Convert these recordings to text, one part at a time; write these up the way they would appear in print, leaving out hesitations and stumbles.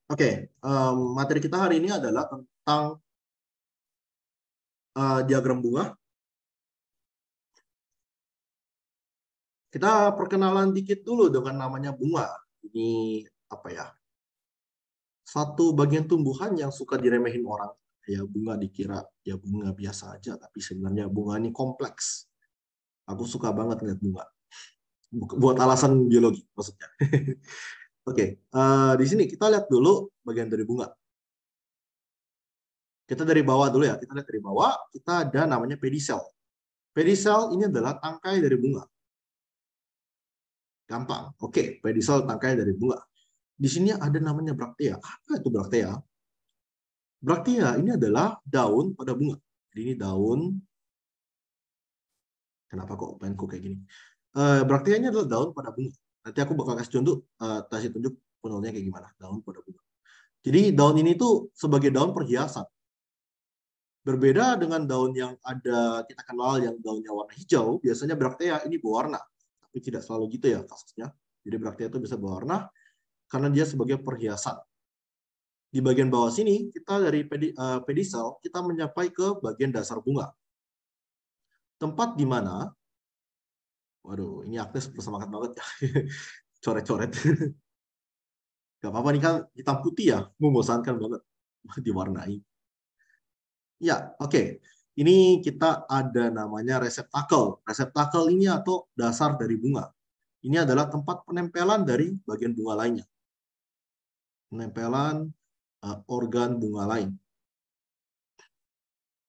Oke, materi kita hari ini adalah tentang diagram bunga. Kita perkenalan dikit dulu dengan namanya bunga. Ini apa ya? Satu bagian tumbuhan yang suka diremehin orang. Ya bunga dikira ya bunga biasa aja, tapi sebenarnya bunga ini kompleks. Aku suka banget ngeliat bunga. Buat alasan biologi maksudnya. Oke, di sini kita lihat dulu bagian dari bunga. Kita dari bawah dulu ya. Kita lihat dari bawah, kita ada namanya pedicel. Pedicel ini adalah tangkai dari bunga. Gampang. Oke, pedicel tangkai dari bunga. Di sini ada namanya braktea. Apa itu braktea? Braktea ini adalah daun pada bunga. Jadi ini daun. Kenapa kok penku kayak gini? Braktea ini adalah daun pada bunga. Nanti aku bakal kasih tunjuk penuhnya kayak gimana. Daun pada bunga. Jadi daun ini tuh sebagai daun perhiasan. Berbeda dengan daun yang ada kita kenal yang daunnya warna hijau, biasanya braktea ini berwarna. Tapi tidak selalu gitu ya kasusnya. Jadi braktea itu bisa berwarna karena dia sebagai perhiasan. Di bagian bawah sini, kita dari pedicel, kita mencapai ke bagian dasar bunga. Tempat di mana, waduh, ini Agnes bersemangat banget ya, coret-coret. Gak apa-apa nih kan hitam putih ya, membosankan banget diwarnai. Ya, oke. Ini kita ada namanya reseptakel. Reseptakel ini atau dasar dari bunga. Ini adalah tempat penempelan dari bagian bunga lainnya. Penempelan organ bunga lain.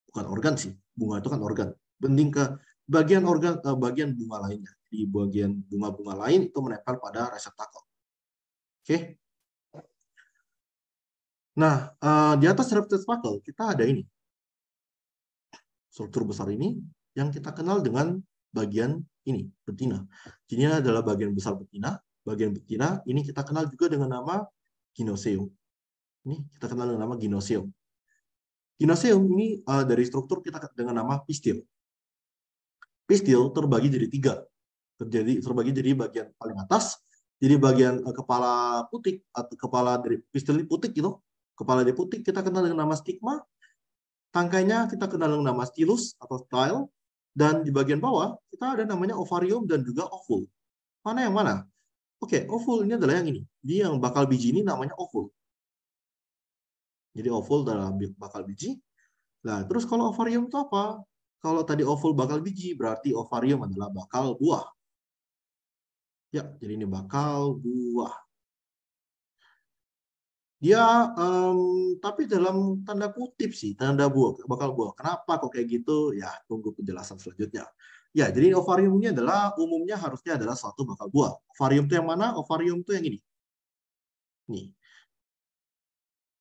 Bukan organ sih, bunga itu kan organ. Bending ke bagian organ bagian bunga lainnya. Di bagian bunga-bunga lain itu menempel pada reseptakel. Oke. Nah, di atas reseptakel kita ada ini. Struktur besar ini yang kita kenal dengan bagian ini, betina. Ini adalah bagian besar betina. Bagian betina ini kita kenal juga dengan nama ginoseum. Ini kita kenal dengan nama ginoseum. Ginoseum ini dari struktur kita dengan nama pistil. Pistil terbagi jadi tiga. Terbagi jadi bagian paling atas, jadi bagian kepala putik atau kepala dari pistil putik gitu. Kepala dari putik kita kenal dengan nama stigma. Tangkainya kita kenal dengan nama stilus atau style. Dan di bagian bawah kita ada namanya ovarium dan juga ovul. Mana yang mana? Oke, ovul ini adalah yang ini. Dia yang bakal biji ini namanya ovul. Jadi ovul adalah bakal biji. Nah, terus kalau ovarium itu apa? Kalau tadi ovul bakal biji, berarti ovarium adalah bakal buah. Ya, jadi ini bakal buah. Dia, tapi dalam tanda kutip sih, tanda buah, bakal buah. Kenapa kok kayak gitu? Ya, tunggu penjelasan selanjutnya. Ya, jadi ovarium ini adalah umumnya harusnya adalah suatu bakal buah. Ovarium itu yang mana? Ovarium itu yang ini. Nih,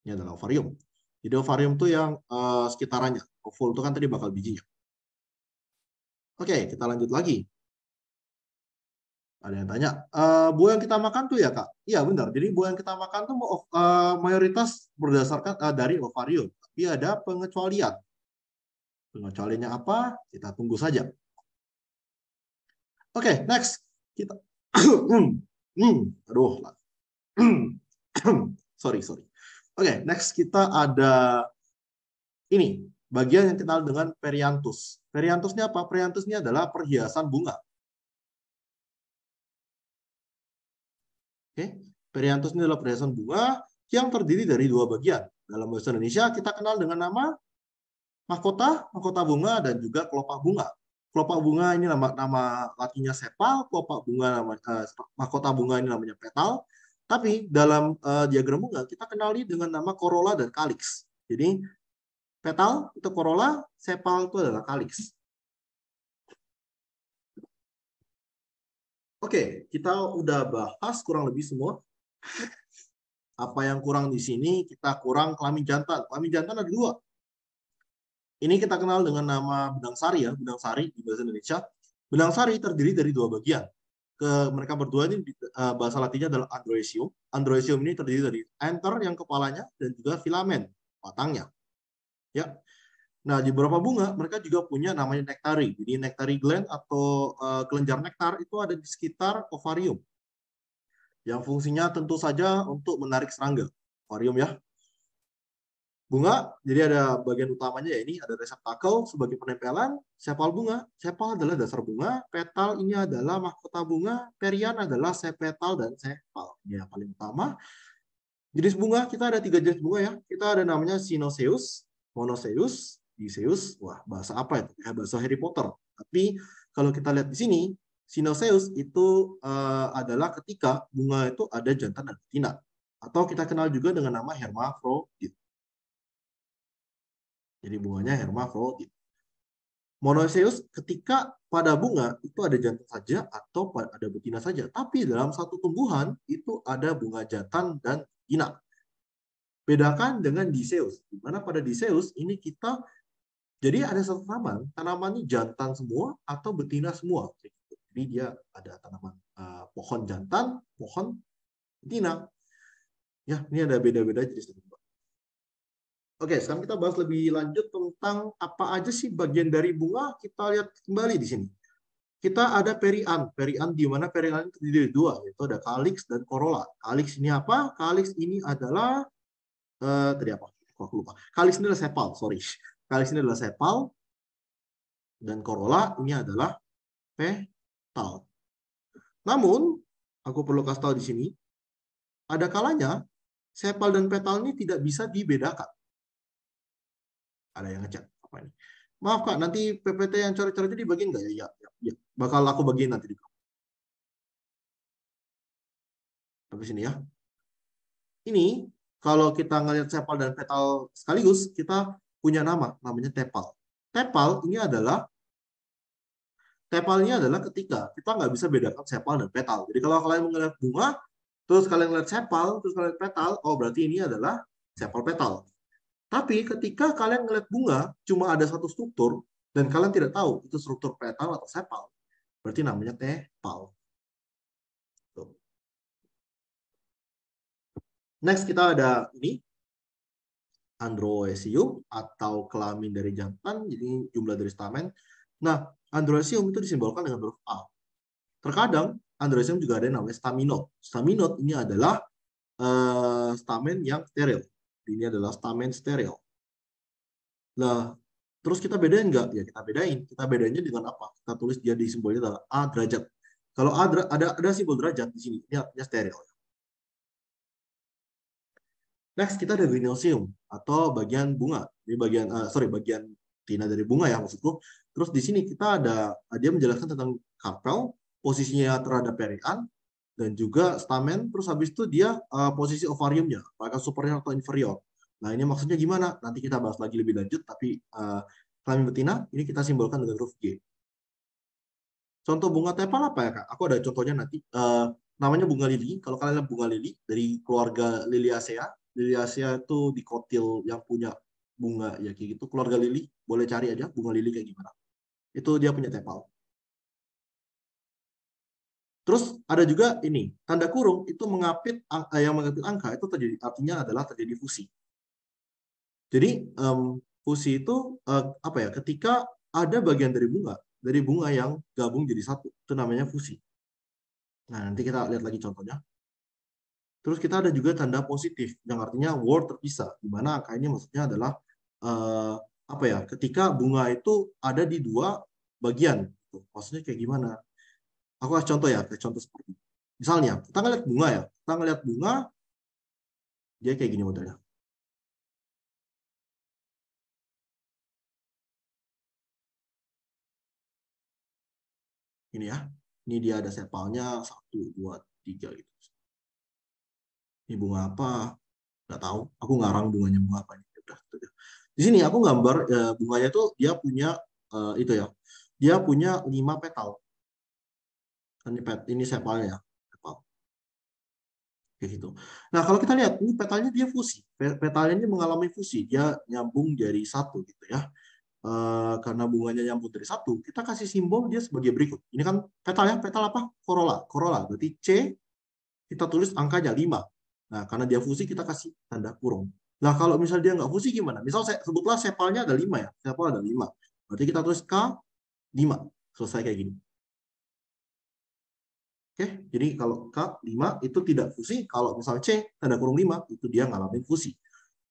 ini adalah ovarium. Jadi ovarium itu yang sekitarannya. Ovul itu kan tadi bakal bijinya. Oke, kita lanjut lagi. Ada yang tanya, buah yang kita makan tuh ya Kak? Iya benar, jadi buah yang kita makan tuh mayoritas berdasarkan dari ovarium. Tapi ada pengecualian. Pengecualiannya apa? Kita tunggu saja. Oke, next. Kita aduh. sorry. Oke, next kita ada ini, bagian yang dikenal dengan perianthus. Perianthusnya apa? Perianthusnya adalah perhiasan bunga. Oke, perianthus ini adalah perhiasan bunga yang terdiri dari dua bagian. Dalam bahasa Indonesia kita kenal dengan nama mahkota bunga dan juga kelopak bunga. Kelopak bunga ini nama latinnya sepal, kelopak bunga mahkota bunga ini namanya petal. Tapi dalam diagram bunga kita kenali dengan nama corolla dan calyx. Jadi petal itu corolla, sepal itu adalah calyx. Oke, kita udah bahas kurang lebih semua. Apa yang kurang di sini, kita kurang kelamin jantan. Kelamin jantan ada dua. Ini kita kenal dengan nama benang sari ya, benang sari di bahasa Indonesia. Benang sari terdiri dari dua bagian. Mereka berdua ini bahasa latinnya adalah androecium. Androecium ini terdiri dari anther yang kepalanya dan juga filamen batangnya. Ya. Nah, di beberapa bunga mereka juga punya namanya nektari. Jadi nektari gland atau kelenjar nektar itu ada di sekitar ovarium. Yang fungsinya tentu saja untuk menarik serangga. ovarium ya. Bunga, jadi ada bagian utamanya ya ini ada reseptakel sebagai penempelan, sepal bunga. Sepal adalah dasar bunga, petal ini adalah mahkota bunga, perian adalah sepetal dan sepal. Ini yang paling utama. Jenis bunga, kita ada 3 jenis bunga ya. Kita ada namanya Cinoceus, Monoceus, Diceus. Wah, bahasa apa itu? Ya, bahasa Harry Potter. Tapi kalau kita lihat di sini, Cinoceus itu adalah ketika bunga itu ada jantan dan betina. Atau kita kenal juga dengan nama hermafrodit. Jadi bunganya hermafrodit. Monoceus ketika pada bunga itu ada jantan saja atau ada betina saja. Tapi dalam satu tumbuhan itu ada bunga jantan dan betina. Bedakan dengan Diceus. Di mana pada Diceus ini kita jadi ada satu tanaman ini jantan semua atau betina semua. Jadi dia ada tanaman pohon jantan, pohon betina. Ya, ini ada beda-beda jenis tanaman. Oke, sekarang kita bahas lebih lanjut tentang apa aja sih bagian dari bunga. Kita lihat kembali di sini. Kita ada perian. Perian di mana perian itu terdiri dari 2, yaitu ada calyx dan corolla. Calyx ini apa? Calyx ini adalah tadi apa? Aku lupa. Calyx ini adalah sepal, sorry. Calyx ini adalah sepal dan corolla ini adalah petal. Namun, aku perlu kasih tahu di sini, ada kalanya sepal dan petal ini tidak bisa dibedakan. Ada yang ngechat apa ini? Maaf Kak, nanti PPT yang coret-coret itu dibagiin nggak ya? Ya. Bakal aku bagiin nanti di Tapi sini ya. Ini kalau kita ngelihat sepal dan petal sekaligus, kita punya namanya tepal. Tepal ini adalah ketika kita nggak bisa bedakan sepal dan petal. Jadi kalau kalian melihat bunga, terus kalian lihat sepal, terus kalian lihat petal, oh berarti ini adalah sepal petal. Tapi ketika kalian ngeliat bunga, cuma ada satu struktur, dan kalian tidak tahu itu struktur petal atau sepal, berarti namanya tepal. Next kita ada ini, androecium atau kelamin dari jantan, jadi jumlah dari stamen. Nah, androecium itu disimbolkan dengan huruf A. Terkadang, androecium juga ada yang namanya staminot. Staminot ini adalah stamen yang steril. Ini adalah stamen steril. Nah, terus kita bedain nggak? Ya kita bedain. Kita bedainnya dengan apa? Kita tulis dia di simbolnya adalah A derajat. Kalau ada simbol derajat di sini, ini artinya steril. Next kita ada gynoecium atau bagian bunga. Ini bagian tina dari bunga ya maksudku. Terus di sini kita ada dia menjelaskan tentang karpel, posisinya terhadap perian dan juga stamen. Terus habis itu dia posisi ovariumnya, apakah superior atau inferior. Nah, ini maksudnya gimana? Nanti kita bahas lagi lebih lanjut, tapi kelamin betina ini kita simbolkan dengan huruf G. Contoh bunga tepal apa ya, Kak? Aku ada contohnya nanti. Namanya bunga lili. Kalau kalian lihat bunga lili dari keluarga Liliaceae, Liliaceae itu dikotil yang punya bunga ya kayak gitu. Keluarga lili, boleh cari aja bunga lili kayak gimana. Itu dia punya tepal. Terus ada juga ini, tanda kurung itu yang mengapit angka itu terjadi, artinya adalah terjadi fusi. Jadi fusi itu apa ya? Ketika ada bagian dari bunga yang gabung jadi satu, itu namanya fusi. Nah, nanti kita lihat lagi contohnya. Terus kita ada juga tanda positif, yang artinya word terpisah, di mana angka ini maksudnya adalah apa ya? Ketika bunga itu ada di 2 bagian, maksudnya kayak gimana? Aku kasih contoh ya, kayak contoh seperti misalnya kita ngeliat bunga ya, kita ngeliat bunga dia kayak gini modelnya. Ini ya, ini dia ada sepalnya 1, 2, 3 gitu. Ini bunga apa? Nggak tahu. Aku ngarang bunganya bunga apa ini. Udah. Di sini aku gambar bunganya tuh dia punya itu ya. Dia punya 5 petal. Ini sepalnya ya. Sepal. Kayak gitu. Nah, kalau kita lihat ini petalnya dia fusi. Petalnya ini mengalami fusi. Dia nyambung jadi satu gitu ya. Karena bunganya nyambung dari satu, kita kasih simbol dia sebagai berikut. Ini kan petal ya. Petal apa? Corolla. Corolla. Berarti C kita tulis angkanya 5. Nah, karena dia fusi, kita kasih tanda kurung. Nah, kalau misalnya dia nggak fusi gimana? Misal sebutlah sepalnya ada 5 ya. Sepal ada 5. Berarti kita tulis K5. Selesai kayak gini. Oke, jadi kalau K 5 itu tidak fusi, kalau misal C tanda kurung 5 itu dia ngalamin fusi.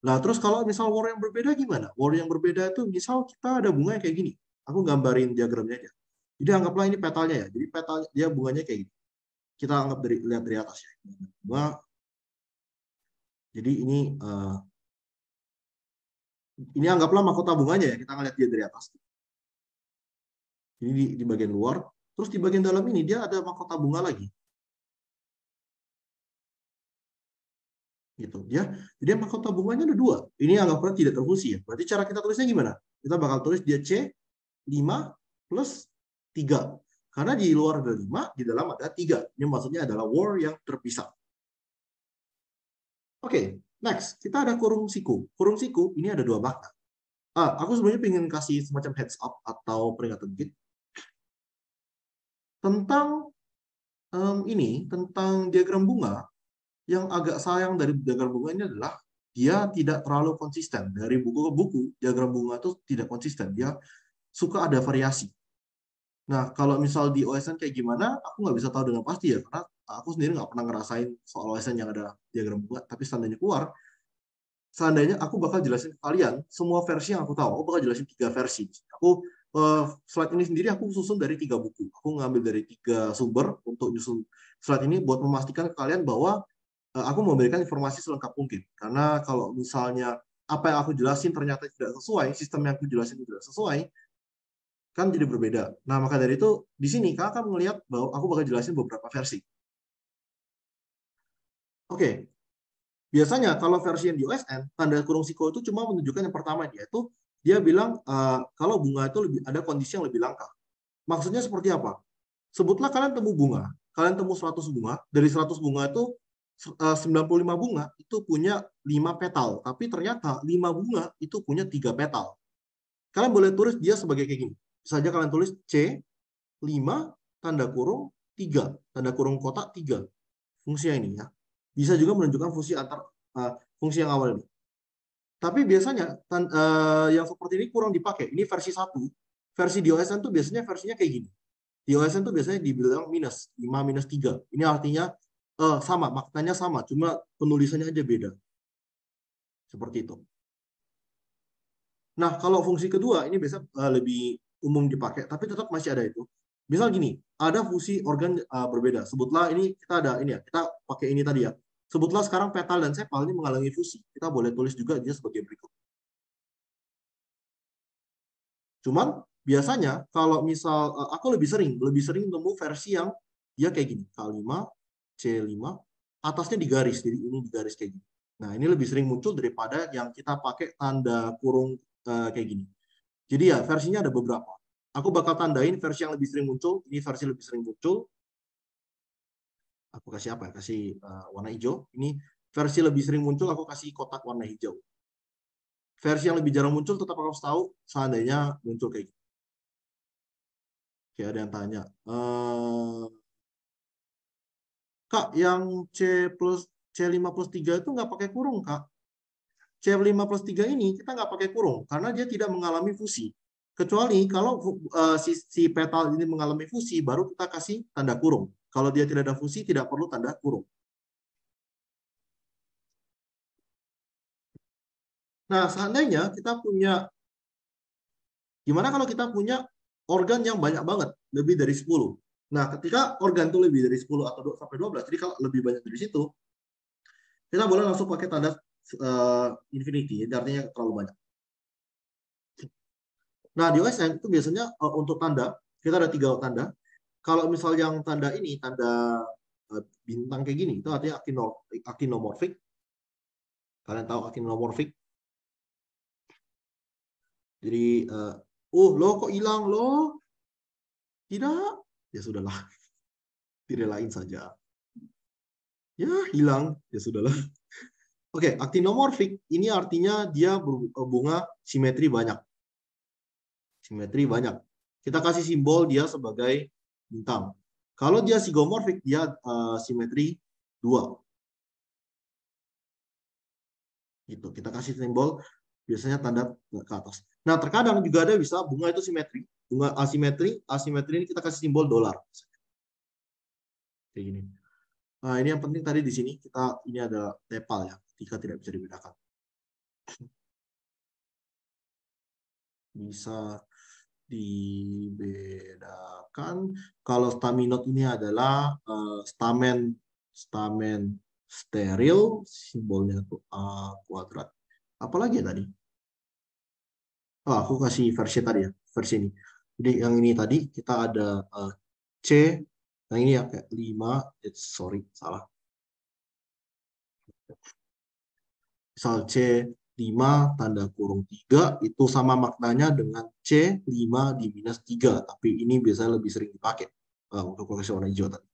Nah, terus kalau misal war yang berbeda gimana? War yang berbeda itu misal kita ada bunga kayak gini. Aku gambarin diagramnya aja. Jadi anggaplah ini petalnya ya. Jadi petalnya dia bunganya kayak gini. Kita anggap lihat dari atas ya. Bunga. Jadi ini anggaplah mahkota bunganya ya. Kita ngeliat dia dari atas. Ini di bagian luar. Terus di bagian dalam ini dia ada mahkota bunga lagi. Gitu ya. Jadi mahkota bunganya ada 2. Ini anggapnya tidak terfusi ya. Berarti cara kita tulisnya gimana? Kita bakal tulis dia C 5 plus 3. Karena di luar ada 5, di dalam ada 3. Ini maksudnya adalah war yang terpisah. Oke, next. Kita ada kurung siku. Kurung siku ini ada 2 makna. Aku sebenarnya ingin kasih semacam heads up atau peringatan dikit tentang tentang diagram bunga. Yang agak sayang dari diagram bunga ini adalah dia tidak terlalu konsisten. Dari buku ke buku, diagram bunga itu tidak konsisten. Dia suka ada variasi. Nah, kalau misal di OSN kayak gimana, aku nggak bisa tahu dengan pasti ya, karena aku sendiri nggak pernah ngerasain soal OSN yang ada diagram bunga, tapi seandainya aku bakal jelasin ke kalian semua versi yang aku tahu, aku bakal jelasin 3 versi. Slide ini sendiri aku susun dari 3 buku. Aku ngambil dari 3 sumber untuk nyusun slide ini buat memastikan ke kalian bahwa aku memberikan informasi selengkap mungkin. Karena kalau misalnya apa yang aku jelasin ternyata tidak sesuai, sistem yang aku jelasin tidak sesuai, kan jadi berbeda. Nah, maka dari itu, di sini kakak akan melihat bahwa aku bakal jelasin beberapa versi. Oke, biasanya kalau versi yang di OSN, tanda kurung siko itu cuma menunjukkan yang pertama, yaitu dia bilang kalau bunga itu ada kondisi yang lebih langka. Maksudnya seperti apa? Sebutlah kalian temu bunga, kalian temu 100 bunga, dari 100 bunga itu 95 bunga itu punya 5 petal, tapi ternyata 5 bunga itu punya 3 petal. Kalian boleh tulis dia sebagai kayak gini. Saja kalian tulis C 5 tanda kurung 3, tanda kurung kotak 3. Fungsinya ini ya. Bisa juga menunjukkan fungsi yang awal ini. Tapi biasanya yang seperti ini kurang dipakai. Ini versi 1. Versi di OSN tuh biasanya versinya kayak gini. Di OSN tuh biasanya dibilang minus 5 minus 3. Ini artinya sama, maknanya sama, cuma penulisannya aja beda. Seperti itu. Nah, kalau fungsi kedua ini biasa lebih umum dipakai, tapi tetap masih ada itu. Misal gini, ada fungsi organ berbeda. Sebutlah ini kita ada ini ya, kita pakai ini tadi ya. Sebutlah sekarang petal dan sepal ini mengalami fusi. Kita boleh tulis juga dia sebagai berikut. Cuman biasanya kalau misal aku lebih sering nemu versi yang dia kayak gini, K5, C5, atasnya digaris, jadi ini digaris kayak gini. Nah, ini lebih sering muncul daripada yang kita pakai tanda kurung kayak gini. Jadi ya, versinya ada beberapa. Aku bakal tandain versi yang lebih sering muncul. Ini versi lebih sering muncul. Aku kasih apa ya? Kasih warna hijau. Ini versi lebih sering muncul, aku kasih kotak warna hijau. Versi yang lebih jarang muncul, tetap aku harus tahu seandainya muncul kayak gitu. Oke, ada yang tanya. Kak, yang C5 plus 3 itu nggak pakai kurung, Kak. C5 plus 3 ini kita nggak pakai kurung, karena dia tidak mengalami fusi. Kecuali kalau si petal ini mengalami fusi, baru kita kasih tanda kurung. Kalau dia tidak ada fusi, tidak perlu tanda kurung. Nah, seandainya kita punya, gimana kalau kita punya organ yang banyak banget, lebih dari 10. Nah, ketika organ itu lebih dari 10 atau sampai 12, jadi kalau lebih banyak dari situ, kita boleh langsung pakai tanda infinity, jadi artinya terlalu banyak. Nah, di OSN itu biasanya untuk tanda, kita ada 3 tanda. Kalau misal yang tanda ini, tanda bintang kayak gini, itu artinya actinomorphic. Kalian tahu actinomorphic? Jadi, lo kok hilang lo? Tidak, ya sudahlah, direlain saja. Ya hilang, ya sudahlah. Oke, actinomorphic ini artinya dia berbunga simetri banyak. Simetri banyak. Kita kasih simbol dia sebagai bintang. Kalau dia zygomorphic, dia simetri 2. Gitu. Kita kasih simbol biasanya tanda ke atas. Nah, terkadang juga ada bisa bunga itu simetri. Bunga asimetri ini kita kasih simbol dolar. Kayak gini. Nah, ini yang penting tadi di sini ini ada tepal ya, ketika tidak bisa dibedakan. Bisa dibedakan kalau staminot ini adalah stamen steril, simbolnya tuh A kuadrat. Apalagi ya tadi? Oh, aku kasih versi tadi ya, versi ini. Jadi yang ini tadi kita ada C, yang ini ya kayak 5, sorry, salah. Misal C5 tanda kurung 3 itu sama maknanya dengan C5 di minus 3. Tapi ini biasanya lebih sering dipakai untuk koleksi warna hijau tadi.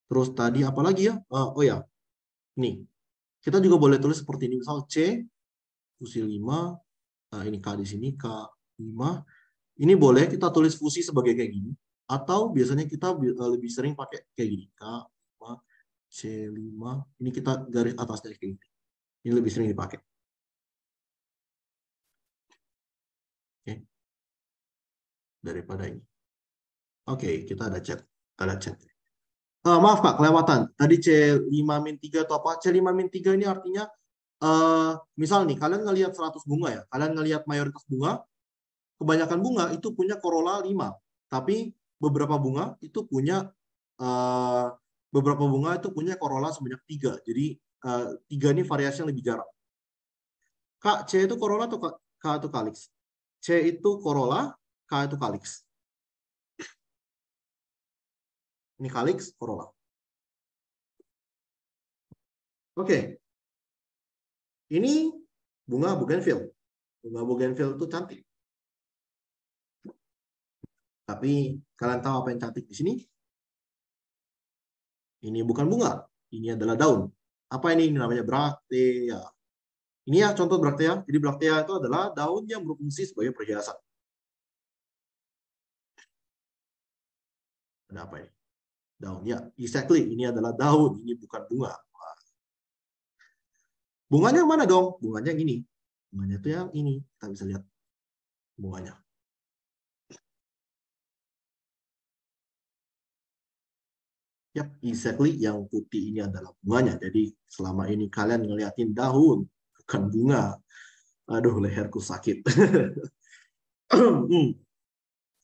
Terus tadi apa lagi ya? Oh ya, nih. Kita juga boleh tulis seperti ini. Misal C, fusi 5. Nah, ini K di sini, K5. Ini boleh kita tulis fusi sebagai kayak gini. Atau biasanya kita lebih sering pakai kayak gini. K5, C5. Ini kita garis atasnya kayak gini. Ini lebih sering dipakai. Oke. Daripada ini. Oke, kita ada chat. Ada chat. Maaf Kak, kelewatan. Tadi C5-3 atau apa? C5-3 ini artinya, misal nih, kalian ngelihat 100 bunga ya. Kalian ngelihat mayoritas bunga, kebanyakan bunga itu punya corolla 5. Tapi beberapa bunga itu punya corolla sebanyak 3. Jadi 3 ini variasi yang lebih jarang. Kak, C itu corolla atau K itu calyx? C itu corolla, K itu calyx. Ini calyx, corolla. Oke. Ini bunga bougainville. Bunga bougainville itu cantik. Tapi kalian tahu apa yang cantik di sini? Ini bukan bunga. Ini adalah daun. Apa ini? Ini namanya braktea. Ini ya contoh braktea. Jadi braktea itu adalah daun yang berfungsi sebagai perhiasan. Ada apa ini? Daun. Ya, exactly. Ini adalah daun. Ini bukan bunga. Bunganya mana dong? Bunganya yang ini. Bunganya itu yang ini. Kita bisa lihat bunganya. Ya, exactly. Yang putih ini adalah bunganya. Jadi selama ini kalian ngeliatin daun, bukan bunga. Aduh, leherku sakit.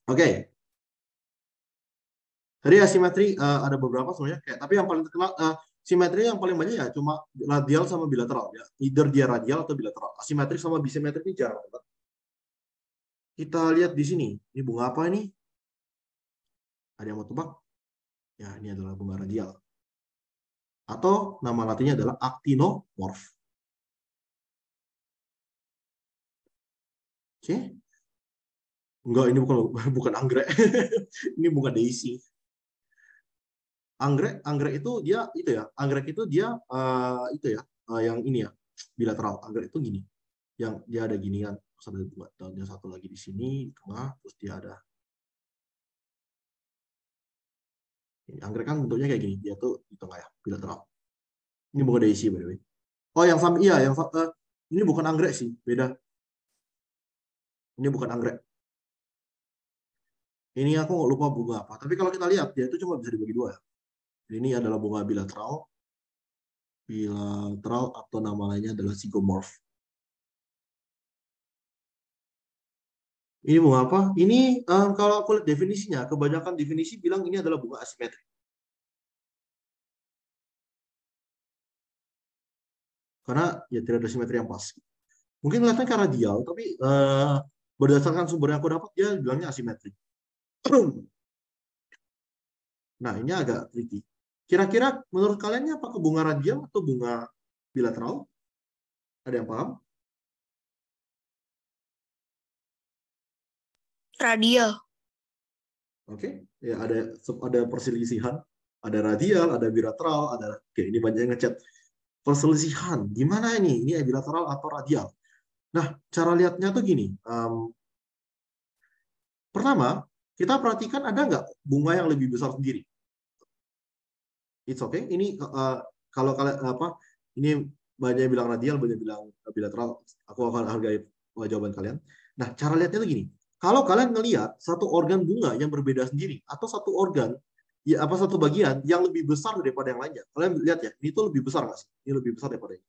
Oke. Tadi asimetri ada beberapa sebenarnya. Tapi yang paling terkenal, simetri yang paling banyak ya cuma radial sama bilateral. Ya. Either dia radial atau bilateral. Asimetri sama bisimetri ini jarang banget. Kita lihat di sini. Ini bunga apa ini? Ada yang mau tebak? Ya, ini adalah bunga radial. Atau nama latinnya adalah actinomorph. Oke. Enggak, ini bukan anggrek. Ini bunga daisy. Anggrek itu dia anggrek itu dia yang ini ya, bilateral. Anggrek itu gini. Yang dia ada gini kan, terus ada daunnya satu lagi di sini di tengah, terus dia ada ini. Anggrek kan bentuknya kayak gini, dia tuh di tengah ya, bilateral. Ini bunga daisy by the way. Oh, yang sama iya, ini bukan anggrek sih, beda. Ini bukan anggrek. Ini aku nggak lupa bunga apa. Tapi kalau kita lihat, dia itu cuma bisa dibagi dua ya. Ini adalah bunga bilateral. Bilateral atau nama lainnya adalah zygomorph. Ini bunga apa? Ini kalau aku lihat definisinya, kebanyakan definisi bilang ini adalah bunga asimetri. Karena ya tidak ada simetri yang pas. Mungkin kelihatannya karena radial, tapi berdasarkan sumber yang aku dapat, dia bilangnya asimetri. Nah, ini agak tricky. Kira-kira menurut kalian ini apakah bunga radial atau bunga bilateral? Ada yang paham? Radial. Oke, ya ada perselisihan, ada radial, ada bilateral, oke, ini banyak yang ngechat. Perselisihan, gimana ini? Ini bilateral atau radial? Nah, cara lihatnya tuh gini. Pertama, kita perhatikan ada nggak bunga yang lebih besar sendiri? It's okay. Ini kalau kalian ini banyak yang bilang radial, banyak yang bilang bilateral. Aku akan hargai jawaban kalian. Nah, cara lihatnya tuh gini. Kalau kalian ngelihat satu organ bunga yang berbeda sendiri atau satu organ ya apa satu bagian yang lebih besar daripada yang lainnya. Kalian lihat ya, ini tuh lebih besar nggak sih? Ini lebih besar daripada ini.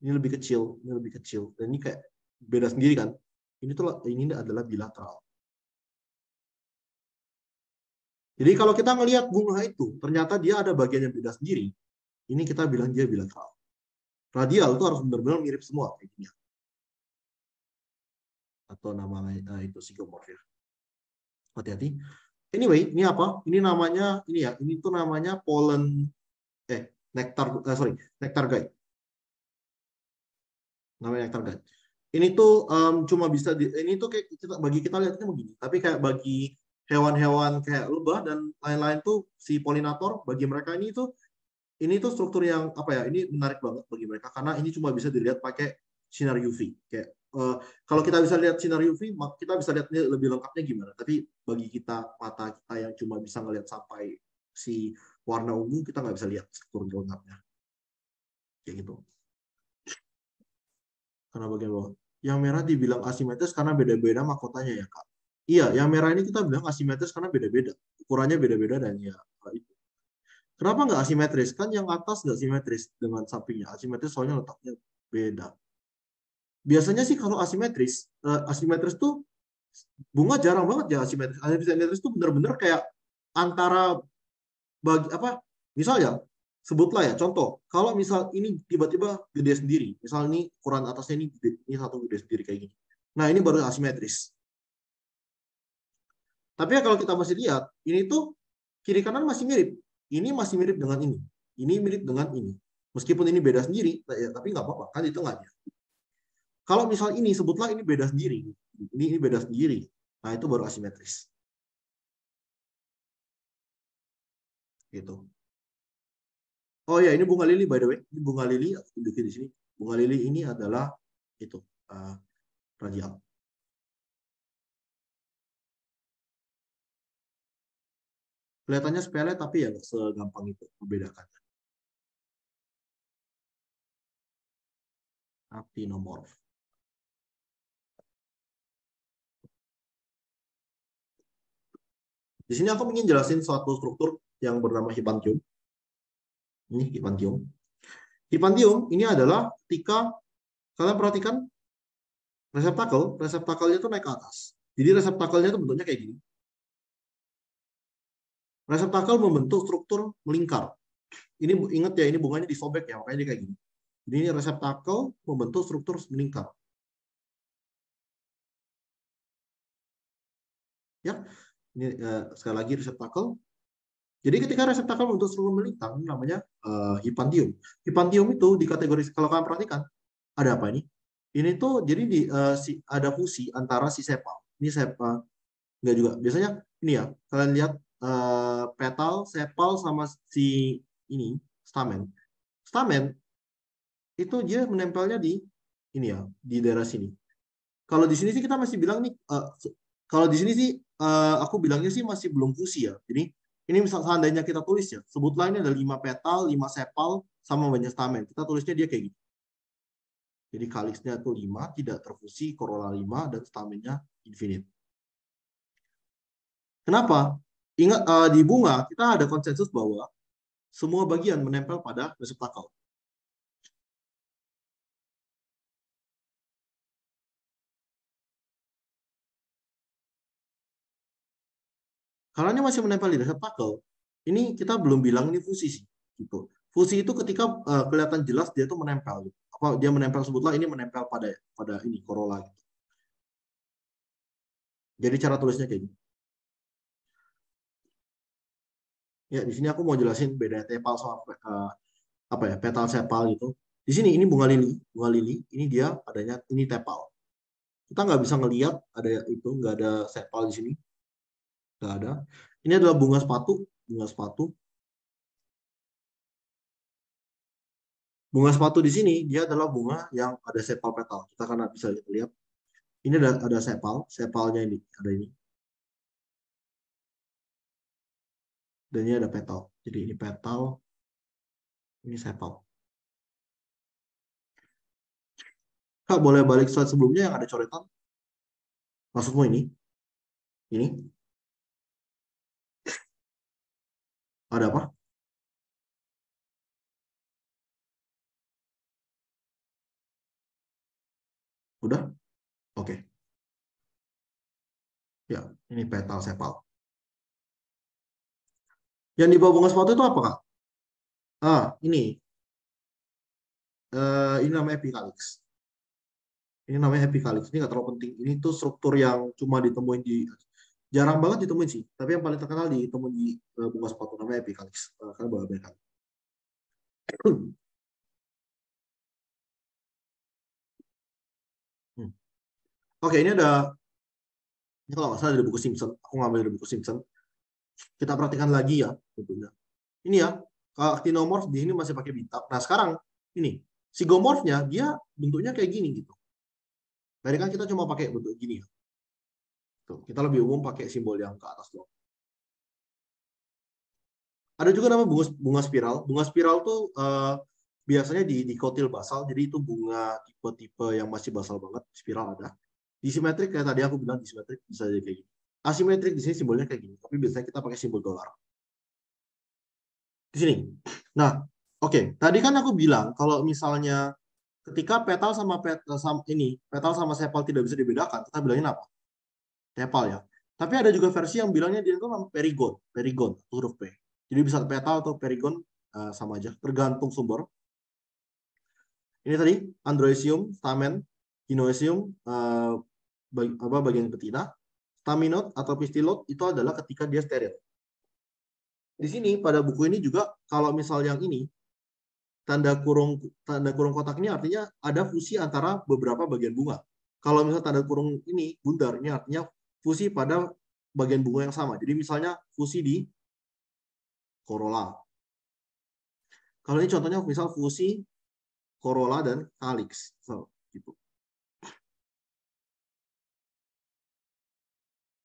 Ini lebih kecil, ini lebih kecil. Dan ini kayak beda sendiri kan? Ini adalah bilateral. Jadi kalau kita ngelihat bunga itu, ternyata dia ada bagian yang beda sendiri. Ini kita bilang dia bilateral. Radial itu harus benar-benar mirip semua kayak gini. Atau namanya itu zygomorph. Hati-hati. Anyway, ini apa? Ini namanya ini ya. Ini tuh namanya pollen nectar guide. Namanya nectar guide. Ini tuh cuma bisa ini tuh kayak bagi kita lihatnya begini. Tapi kayak bagi hewan-hewan kayak lebah dan lain-lain tuh si polinator bagi mereka ini tuh struktur yang apa ya? Ini menarik banget bagi mereka karena ini cuma bisa dilihat pakai sinar UV. Kayak kalau kita bisa lihat sinar UV, kita bisa lihat lebih lengkapnya gimana. Tapi bagi kita mata kita yang cuma bisa ngelihat sampai si warna ungu, kita nggak bisa lihat struktur lengkapnya. Kayak gitu. Karena bagian bawah. Yang merah dibilang asimetris karena beda-beda mahkotanya ya Kak. Iya, yang merah ini kita bilang asimetris karena beda-beda. Ukurannya beda-beda dan ya itu. Kenapa nggak asimetris? Kan yang atas nggak simetris dengan sampingnya. Asimetris soalnya letaknya beda. Biasanya sih kalau asimetris tuh bunga jarang banget ya asimetris. Asimetris tuh bener-bener kayak antara bagi apa? Misalnya sebutlah ya contoh. Kalau misal ini tiba-tiba gede sendiri, misal ini ukuran atasnya ini gede, ini satu gede sendiri kayak gini. Nah ini baru asimetris. Tapi ya kalau kita masih lihat, ini tuh kiri kanan masih mirip. Ini masih mirip dengan ini. Ini mirip dengan ini. Meskipun ini beda sendiri, ya, tapi nggak apa-apa kan di tengahnya. Kalau misal ini sebutlah ini beda sendiri, ini beda sendiri. Nah itu baru asimetris. Gitu. Oh ya ini bunga lili by the way. Ini bunga lili aku tunjukin di sini. Bunga lili ini adalah itu radial. Kelihatannya sepele tapi ya nggak segampang itu membedakannya. Actinomorph. Di sini aku ingin jelasin suatu struktur yang bernama hipantium. Ini hipantium. Hipantium ini adalah ketika kalian perhatikan reseptakelnya itu naik ke atas. Jadi reseptakelnya itu bentuknya kayak gini. Reseptakel membentuk struktur melingkar. Ini ingat ya, ini bunganya disobek ya, makanya dia kayak gini. Jadi ini reseptakel membentuk struktur melingkar. Ya, ini sekali lagi reseptakel. Jadi ketika reseptakel membentuk struktur melingkar, ini namanya hipantium. Hipantium itu dikategori kalau kalian perhatikan, ada apa ini? Ini tuh jadi ada fusi antara si sepal. Ini sepal, enggak juga. Biasanya ini ya, kalian lihat petal, sepal sama si ini stamen. Stamen itu dia menempelnya di ini ya, di daerah sini. Kalau di sini sih kita masih bilang nih, kalau di sini sih aku bilangnya sih masih belum fusi ya. Jadi ini misal seandainya kita tulis ya, sebutlah ini ada 5 petal, 5 sepal, sama banyak stamen. Kita tulisnya dia kayak gini. Jadi kalisnya itu 5, tidak terfusi, corolla 5, dan stamennya infinite. Kenapa? Ingat di bunga kita ada konsensus bahwa semua bagian menempel pada reseptakel. Kalau ini masih menempel di reseptakel, ini kita belum bilang ini fusi sih. Gitu. Fusi itu ketika kelihatan jelas dia tuh menempel. Gitu. Apa dia menempel sebutlah ini menempel pada ini corolla. Gitu. Jadi cara tulisnya kayak gini. Ya di sini aku mau jelasin beda tepal sama apa ya petal sepal gitu. Di sini ini bunga lili ini dia adanya ini tepal. Kita nggak bisa ngelihat ada itu nggak ada sepal di sini, nggak ada. Ini adalah bunga sepatu. Bunga sepatu di sini dia adalah bunga yang ada sepal petal. Kita kan bisa lihat. Ini ada sepalnya ini ada ini. Dan ini ada petal. Jadi ini petal, ini sepal. Kak, boleh balik slide sebelumnya yang ada coretan? Maksudmu ini? Ini? Ada apa? Udah? Oke. Ya, ini petal sepal. Yang di bawah bunga sepatu itu apa, Kak? Ini namanya epicalix. Ini namanya epicalix. Ini nggak terlalu penting. Ini tuh struktur yang cuma ditemuin jarang banget ditemuin sih. Tapi yang paling terkenal ditemuin di bunga sepatu namanya epicalix. Kalian boleh bayangkan. Hmm. Oke, ini kalau nggak salah dari buku Simpson. Aku ngambil dari buku Simpson. Kita perhatikan lagi ya, tentunya. Ini ya, actinomorph di sini masih pakai bintang. Nah, sekarang ini zygomorphnya dia bentuknya kayak gini gitu. Tadi kan kita cuma pakai bentuk gini ya. Tuh, kita lebih umum pakai simbol yang ke atas doang. Ada juga nama bunga spiral. Bunga spiral tuh biasanya di kotil basal. Jadi itu bunga tipe-tipe yang masih basal banget. Spiral ada. Disimetrik kayak tadi aku bilang disimetrik bisa jadi kayak gini. Asimetrik di sini simbolnya kayak gini. Tapi biasanya kita pakai simbol dolar. Di sini. Nah, oke. Tadi kan aku bilang kalau misalnya ketika petal sama sepal tidak bisa dibedakan, kita bilangin apa? Tepal ya. Tapi ada juga versi yang bilangnya dia itu nama perigon, perigon huruf P. Jadi bisa petal atau perigon sama aja, tergantung sumber. Ini tadi androecium, stamen, ginoecium bagian betina, staminot atau pistilot itu adalah ketika dia steril. Di sini pada buku ini juga kalau misal yang ini tanda kurung kotak ini artinya ada fusi antara beberapa bagian bunga. Kalau misal tanda kurung ini bundar, ini artinya fusi pada bagian bunga yang sama. Jadi misalnya fusi di corolla. Kalau ini contohnya misal fusi corolla dan calyx. Gitu.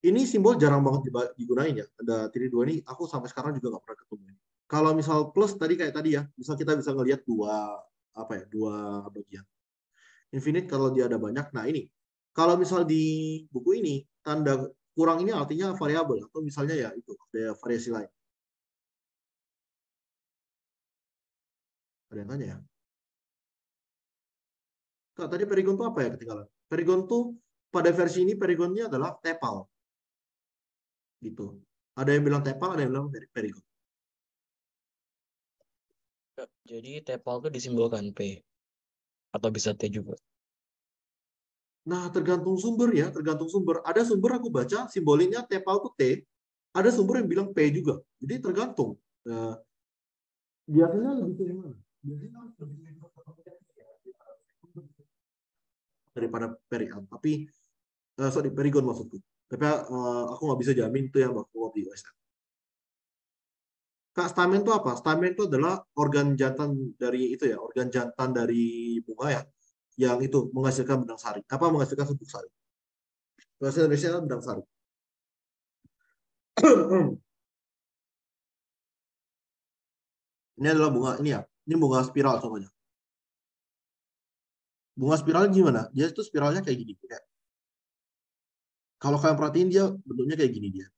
Ini simbol jarang banget digunain ya. Ada titik dua ini, aku sampai sekarang juga nggak pernah ketemu. Kalau misal plus tadi kayak tadi ya, misal kita bisa ngelihat dua bagian. Infinite kalau dia ada banyak. Nah ini, kalau misal di buku ini tanda kurang ini artinya variabel atau misalnya ya itu ada variasi lain. Ada yang tanya ya? Kak, tadi perigon itu apa ya ketinggalan? Perigon tuh pada versi ini perigonnya adalah tepal. Gitu. Ada yang bilang tepal, ada yang bilang perigon. Jadi tepal itu disimbolkan P. Atau bisa T juga. Nah, tergantung sumber ya, tergantung sumber. Ada sumber aku baca simbolinnya tepal itu T, ada sumber yang bilang P juga. Jadi tergantung. Biasanya lebih ke mana? Biasanya daripada perigon. Tapi sorry, perigon maksudku. Tapi aku nggak bisa jamin itu yang bakal di OSN. Kak, stamen itu apa? Stamen itu adalah organ jantan dari itu ya, organ jantan dari bunga ya, yang itu menghasilkan benang sari. Apa menghasilkan subuk sari? Bahasa Indonesia adalah benang sari. Ini adalah bunga ini ya. Ini bunga spiral contohnya. Bunga spiral gimana? Dia itu spiralnya kayak gini. Kayak. Kalau kalian perhatiin dia bentuknya kayak gini dia.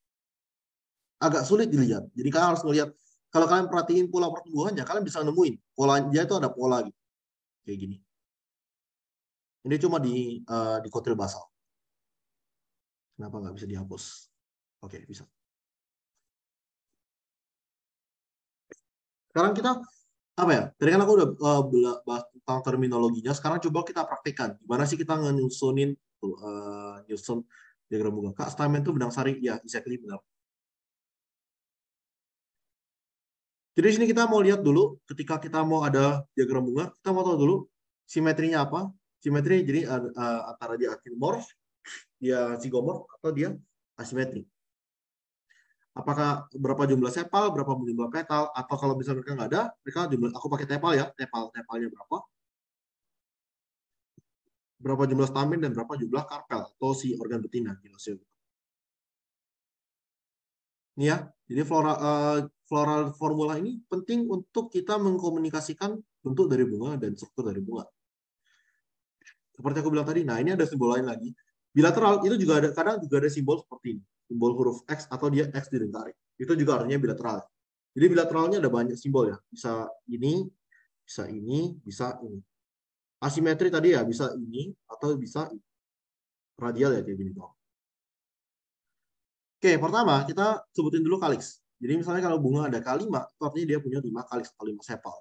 Agak sulit dilihat. Jadi kalian harus melihat. Kalau kalian perhatiin pola pertumbuhannya, kalian bisa nemuin pola dia itu ada pola gitu. Kayak gini. Ini cuma di kotil basal. Kenapa nggak bisa dihapus? Oke, bisa. Sekarang kita apa ya? Tadi kan aku udah bahas tentang terminologinya. Sekarang coba kita praktekkan. Gimana sih kita nyusun diagram bunga? Kak, stamen itu benang sari. Ya, exactly benar. Jadi di sini kita mau lihat dulu, ketika kita mau ada diagram bunga, kita mau tahu dulu simetrinya apa. Simetri jadi antara dia actinomorph, dia zygomorph, atau dia asimetri. Apakah berapa jumlah sepal, berapa jumlah petal, atau kalau misalnya mereka nggak ada, mereka jumlah, aku pakai tepal ya, tepalnya berapa jumlah stamen dan berapa jumlah karpel atau si organ betina. Ini ya, jadi floral formula ini penting untuk kita mengkomunikasikan bentuk dari bunga dan struktur dari bunga. Seperti aku bilang tadi, nah ini ada simbol lain lagi. Bilateral itu juga ada, kadang juga ada simbol seperti ini, simbol huruf X atau dia X dilingkari. Itu juga artinya bilateral. Jadi bilateralnya ada banyak simbol ya. Bisa ini, bisa ini, bisa ini. Asimetri tadi ya bisa ini atau bisa ini. Radial ya kayak gini dong. Oke, pertama kita sebutin dulu kaliks. Jadi misalnya kalau bunga ada K5, itu artinya dia punya 5 kaliks atau 5 sepal.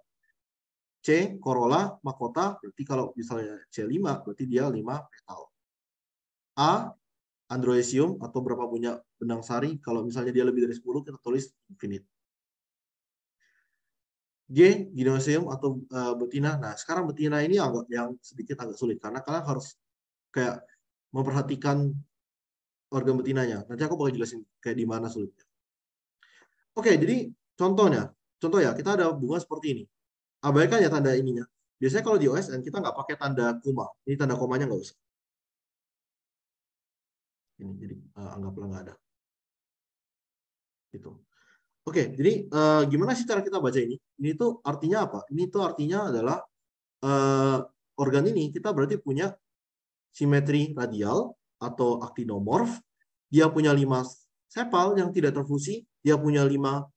C, corolla, mahkota, berarti kalau misalnya C5, berarti dia 5 petal. A, androecium atau berapa punya benang sari, kalau misalnya dia lebih dari 10, kita tulis infinite. G, ginoecium atau betina. Nah, sekarang betina ini yang sedikit agak sulit, karena kalian harus kayak memperhatikan organ betinanya. Nanti aku bakal jelasin kayak di mana sulitnya. Oke, jadi contoh ya, kita ada bunga seperti ini. Abaikan ya tanda ininya. Biasanya kalau di OSN kita nggak pakai tanda koma. Ini tanda komanya nggak usah. Ini jadi anggaplah nggak ada. Gitu. Oke, jadi gimana sih cara kita baca ini? Ini tuh artinya apa? Ini tuh artinya adalah organ ini kita berarti punya simetri radial atau actinomorf. Dia punya 5 sepal yang tidak terfusi. Dia punya 5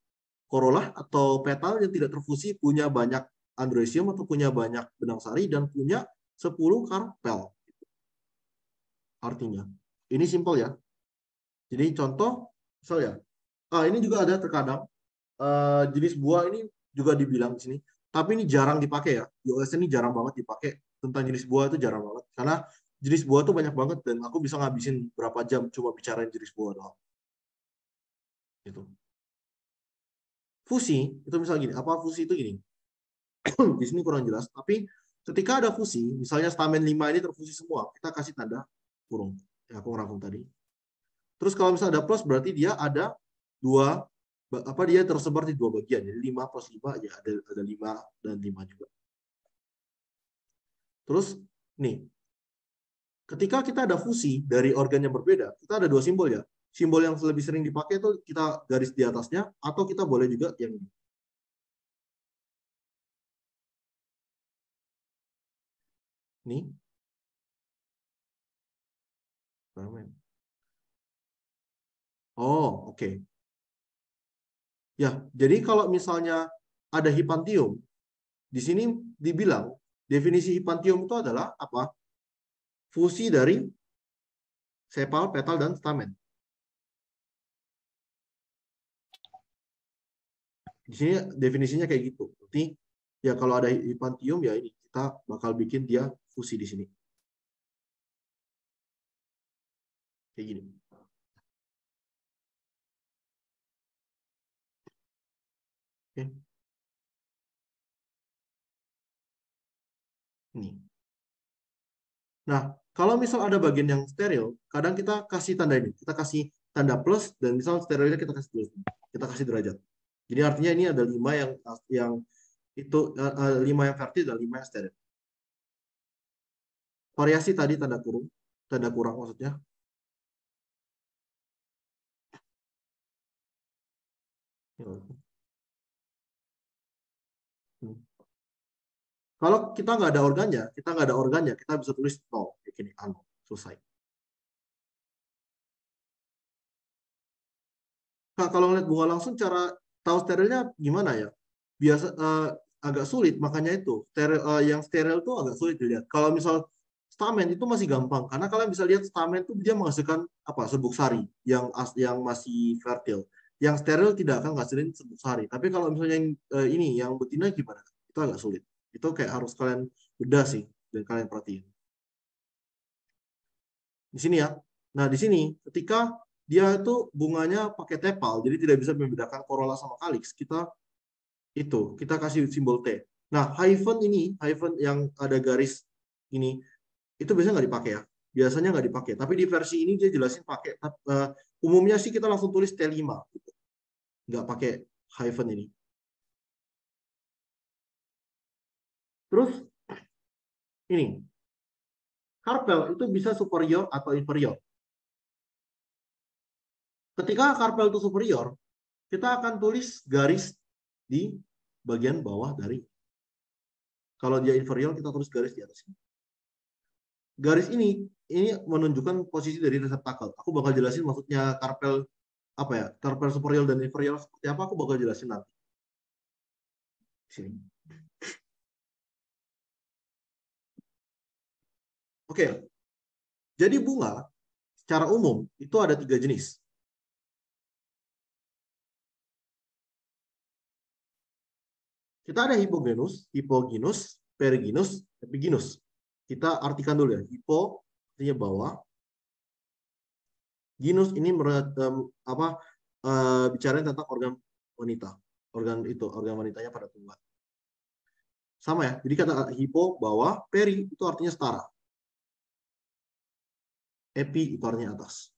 corolla atau petal yang tidak terfusi, punya banyak androecium atau punya banyak benang sari, dan punya 10 karpel. Artinya. Ini simpel ya. Jadi contoh, misalnya, ini juga ada terkadang jenis buah ini juga dibilang di sini, tapi ini jarang dipakai ya. Di OS ini jarang banget dipakai. Tentang jenis buah itu jarang banget. Karena jenis buah itu banyak banget, dan aku bisa ngabisin berapa jam cuma bicarain jenis buah doang. Gitu. Fusi, itu misalnya gini, apa fusi itu gini? Di sini kurang jelas, tapi ketika ada fusi, misalnya stamen 5 ini terfusi semua, kita kasih tanda kurung. Ya, aku ngerangkum tadi. Terus kalau misalnya ada plus, berarti dia ada dia tersebar di 2 bagian. Jadi 5 plus 5, ya ada 5 dan 5 juga. Terus, nih, ketika kita ada fusi dari organ yang berbeda, kita ada 2 simbol ya. Simbol yang lebih sering dipakai itu kita garis di atasnya, atau kita boleh juga yang ini. Nih. Oh, oke. Ya, jadi kalau misalnya ada hipantium, di sini dibilang definisi hipantium itu adalah apa? Fusi dari sepal, petal, dan stamen. Di sini definisinya kayak gitu. Berarti ya kalau ada hipantium ya ini kita bakal bikin dia fusi di sini. Kayak gini. Oke. Ini. Nah, kalau misal ada bagian yang steril, kadang kita kasih tanda ini. Kita kasih tanda plus, dan misal sterilnya kita kasih plus. Kita kasih derajat. Jadi artinya ini ada 5 yang itu 5 yang vertikal dan 5 yang steril. Variasi tadi tanda kurang maksudnya. Kalau kita nggak ada organnya, kita bisa tulis 0. Kayak gini, selesai. Nah, kalau ngeliat bunga langsung, cara tahu sterilnya gimana ya? Biasa agak sulit, makanya itu yang steril itu agak sulit dilihat. Kalau misal stamen itu masih gampang, karena kalian bisa lihat stamen itu dia menghasilkan apa? Serbuk sari yang masih fertil. Yang steril tidak akan menghasilkan serbuk sari. Tapi kalau misalnya yang betina gimana? Itu agak sulit. Itu kayak harus kalian bedah sih dan kalian perhatiin. Di sini ya. Nah, di sini ketika dia itu bunganya pakai tepal, jadi tidak bisa membedakan corolla sama calyx, kita kasih simbol T. Nah, hyphen yang ada garis ini, itu biasanya nggak dipakai ya. Biasanya nggak dipakai. Tapi di versi ini dia jelasin pakai. Umumnya sih kita langsung tulis T5. Gitu. Nggak pakai hyphen ini. Terus, ini. Karpel itu bisa superior atau inferior. Ketika karpel itu superior, kita akan tulis garis di bagian bawah dari. Kalau dia inferior, kita tulis garis di atas ini. Garis ini menunjukkan posisi dari reseptakel. Aku bakal jelasin maksudnya karpel apa ya, karpel superior dan inferior seperti apa, aku bakal jelasin nanti. Sini. Oke, jadi bunga secara umum itu ada 3 jenis. Kita ada hipogenus, hipoginus, periginus, epiginus. Kita artikan dulu ya. Hipo artinya bawah. Ginus ini bicara tentang organ wanita. Organ wanitanya pada tunggal. Sama ya. Jadi kata hipo bawah, peri itu artinya setara. Epi itu artinya atas.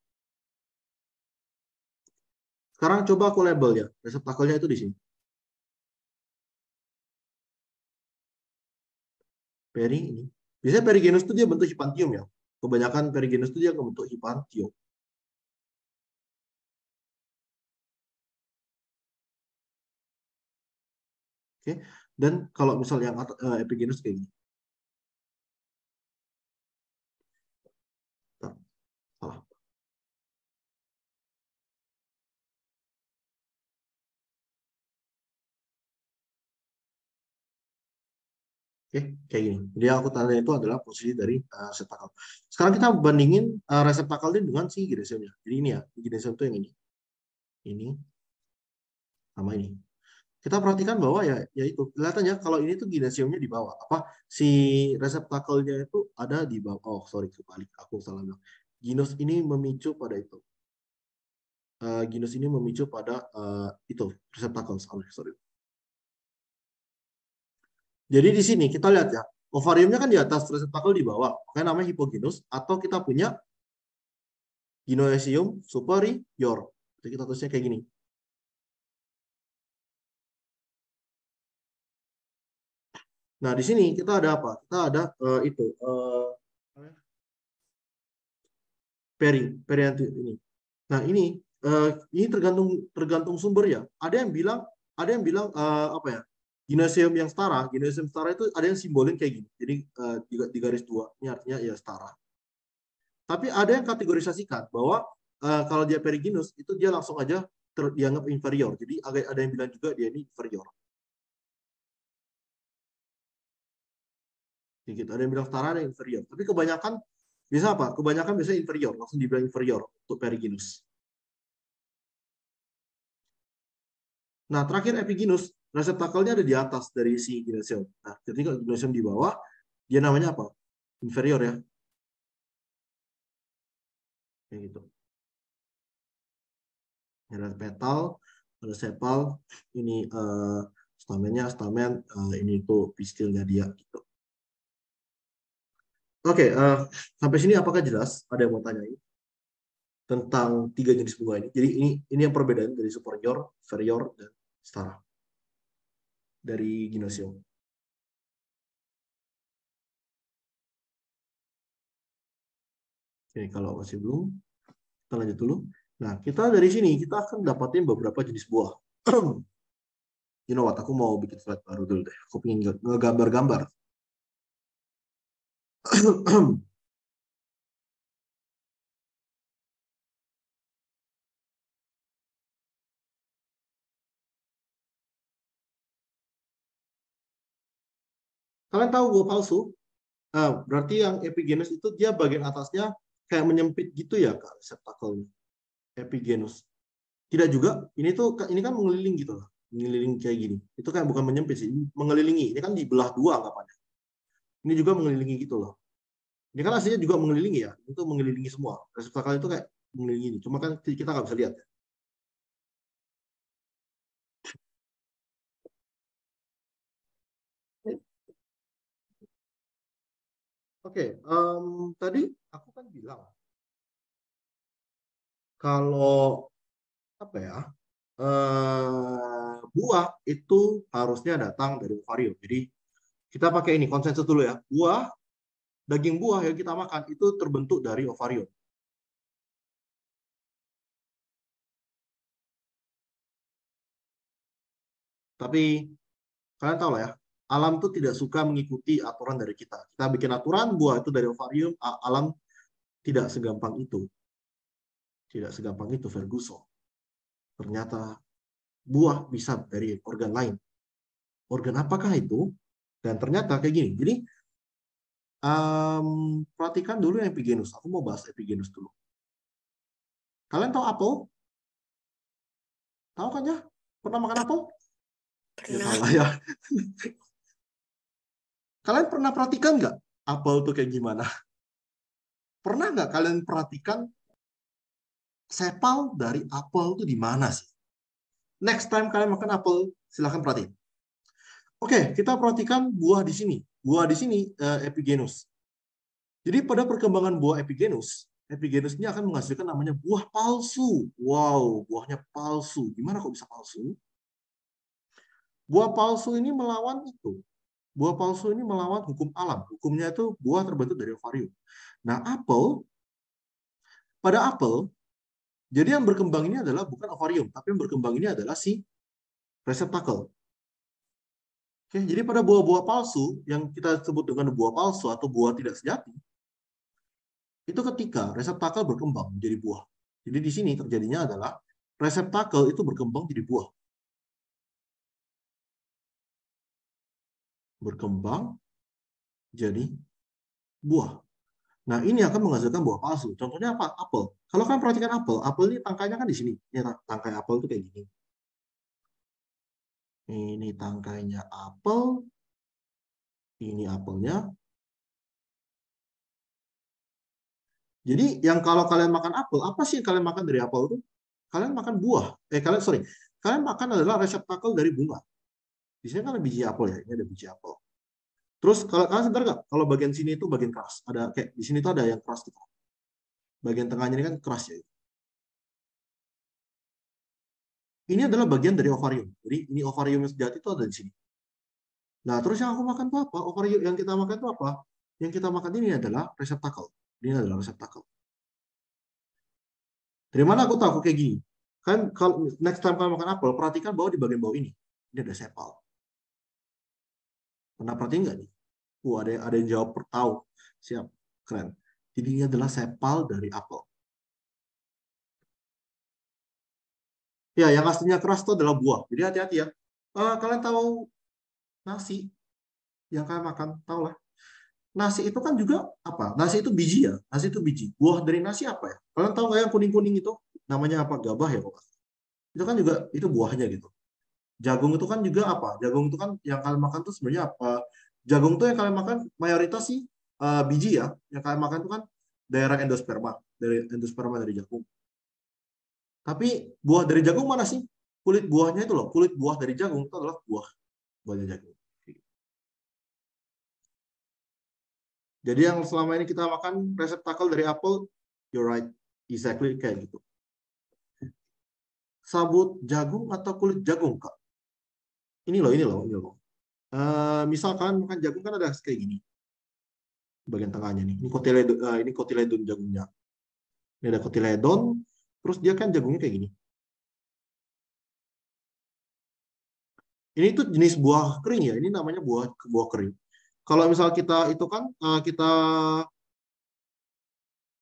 Sekarang coba aku label ya. Reseptakelnya itu di sini. Peri ini. Biasanya perigenus itu dia bentuk hipantium ya. Kebanyakan perigenus itu dia bentuk hipantium. Oke. Dan kalau misalnya yang epigenus kayak gini. Salah. Oke, kayak gini. Jadi aku tanda itu adalah posisi dari reseptakel. Sekarang kita bandingin reseptakel ini dengan si ginesiumnya. Jadi ini ya, ginesium itu yang ini. Ini sama ini. Kita perhatikan bahwa ya itu kelihatannya kalau ini tuh ginesiumnya di bawah. Si reseptakelnya itu ada di bawah. Oh, sorry, kebalik. Aku salah bilang. Ginus ini memicu pada itu. Ginus ini memicu pada itu reseptakel. Sorry. Jadi di sini kita lihat ya, ovariumnya kan di atas, reseptakel di bawah. Makanya namanya hipoginus, atau kita punya ginoecium superior. Jadi kita tulisnya kayak gini. Nah, di sini kita ada apa? Kita ada perianti ini. Nah, ini tergantung sumber ya. Ada yang bilang apa ya? Ginoecium yang setara, ginoecium setara itu ada yang simbolin kayak gini. Jadi di garis 2, ini artinya ya setara. Tapi ada yang kategorisasikan bahwa kalau dia periginus itu dia langsung aja dianggap inferior. Jadi ada yang bilang juga dia ini inferior. Gitu. Ada yang bilang setara, ada yang inferior. Tapi kebanyakan bisa apa? Kebanyakan biasanya inferior, langsung dibilang inferior untuk periginus. Nah, terakhir epiginus, reseptakelnya ada di atas dari si ginesium. Nah, jadi kalau ginesium di bawah, dia namanya apa? Inferior ya. Kayak gitu. Ada petal, ada sepal, ini stamennya, ini tuh pistilnya dia gitu. Oke, sampai sini apakah jelas? Ada yang mau tanyain tentang 3 jenis bunga ini? Jadi ini yang perbedaan dari superior, inferior, dan setara dari ginosium. Oke, kalau masih belum, kita lanjut dulu. Nah, kita dari sini kita akan dapatin beberapa jenis buah. You know what? Aku mau bikin slide baru dulu deh. Aku pengen ngegambar-gambar. Kalian tahu buah palsu? Berarti yang epigenus itu dia bagian atasnya kayak menyempit gitu ya, Kak, reseptakelnya. Epigenus. Tidak juga, ini kan mengeliling gitu loh. Mengeliling kayak gini. Itu kayak bukan menyempit sih, mengelilingi. Ini kan dibelah 2 anggapannya. Ini juga mengelilingi gitu loh. Ini kan aslinya juga mengelilingi ya. Itu mengelilingi semua. Reseptakel itu kayak mengelilingi ini. Cuma kan kita nggak bisa lihat. Oke, tadi aku kan bilang kalau apa ya, buah itu harusnya datang dari ovarium. Jadi kita pakai ini konsensus dulu ya. Daging buah yang kita makan itu terbentuk dari ovarium. Tapi kalian tahu lah ya, alam tuh tidak suka mengikuti aturan dari kita. Kita bikin aturan buah itu dari ovarium, alam tidak segampang itu. Tidak segampang itu, Ferguson. Ternyata buah bisa dari organ lain. Organ apakah itu? Dan ternyata kayak gini. Jadi, perhatikan dulu yang epigenus. Aku mau bahas epigenus dulu. Kalian tahu apel? Tahu kan ya? Pernah makan apel? Ya tahu lah ya. Kalian pernah perhatikan nggak apel itu kayak gimana? Pernah nggak kalian perhatikan sepal dari apel itu di mana sih? Next time kalian makan apel, silahkan perhatiin. Oke, kita perhatikan buah di sini. Buah di sini epigenus. Jadi pada perkembangan buah epigenus, epigenus ini akan menghasilkan namanya buah palsu. Wow, buahnya palsu. Gimana kok bisa palsu? Buah palsu ini melawan itu. Buah palsu ini melawan hukum alam. Hukumnya itu buah terbentuk dari ovarium. Nah, pada apel, jadi yang berkembang ini adalah bukan ovarium, tapi yang berkembang ini adalah si reseptakel. Oke, jadi pada buah-buah palsu, yang kita sebut dengan buah palsu atau buah tidak sejati, itu ketika reseptakel berkembang menjadi buah. Jadi di sini terjadinya adalah reseptakel itu berkembang jadi buah. Berkembang jadi buah. Nah, ini akan menghasilkan buah palsu. Contohnya apa? Apel. Kalau kalian perhatikan apel ini tangkainya kan di sini. Ini tangkai apel itu kayak gini. Ini tangkainya apel. Ini apelnya. Jadi yang kalau kalian makan apel, apa sih yang kalian makan dari apel itu? Kalian makan buah. Kalian makan adalah reseptakel dari bunga. Di sini kan ada biji apel ya. Ini ada biji apel. Terus kalau kalian sadar nggak? Kalau bagian sini itu bagian keras. Ada kayak di sini tuh ada yang keras gitu. Bagian tengahnya ini kan keras ya. Ini adalah bagian dari ovarium. Jadi ini ovarium yang sejati itu ada di sini. Nah, terus yang aku makan itu apa? Ovarium yang kita makan itu apa? Yang kita makan ini adalah reseptakel. Ini adalah reseptakel. Dari mana aku tahu aku kayak gini? Kan kalau next time kalian makan apel, perhatikan bahwa di bagian bawah ini ada sepal. Pernah perhatiin nggak nih? Ada yang jawab tahu. Siap, keren. Jadi ini adalah sepal dari apel. Ya, yang aslinya keras itu adalah buah. Jadi hati-hati ya. Kalian tahu nasi yang kalian makan, tahu lah. Nasi itu kan juga apa? Nasi itu biji ya. Nasi itu biji. Buah dari nasi apa ya? Kalian tahu nggak yang kuning-kuning itu? Namanya apa? Gabah ya kok. Itu kan juga itu buahnya gitu. Jagung itu kan juga apa? Jagung itu kan yang kalian makan tuh sebenarnya apa? Jagung tuh yang kalian makan mayoritas sih biji ya. Yang kalian makan itu kan daerah endosperma, dari jagung. Tapi buah dari jagung mana sih? Kulit buahnya itu loh. Kulit buah dari jagung itu adalah buahnya jagung. Jadi yang selama ini kita makan reseptakel dari apel, you're right, exactly kayak gitu. Sabut jagung atau kulit jagung, Kak? Ini loh. Misalkan makan jagung kan ada kayak gini. Bagian tengahnya nih. Ini kotiledon jagungnya. Ini ada kotiledon, terus dia kan jagungnya kayak gini. Ini tuh jenis buah kering ya. Ini namanya buah kering. Kalau misal kita itu kan kita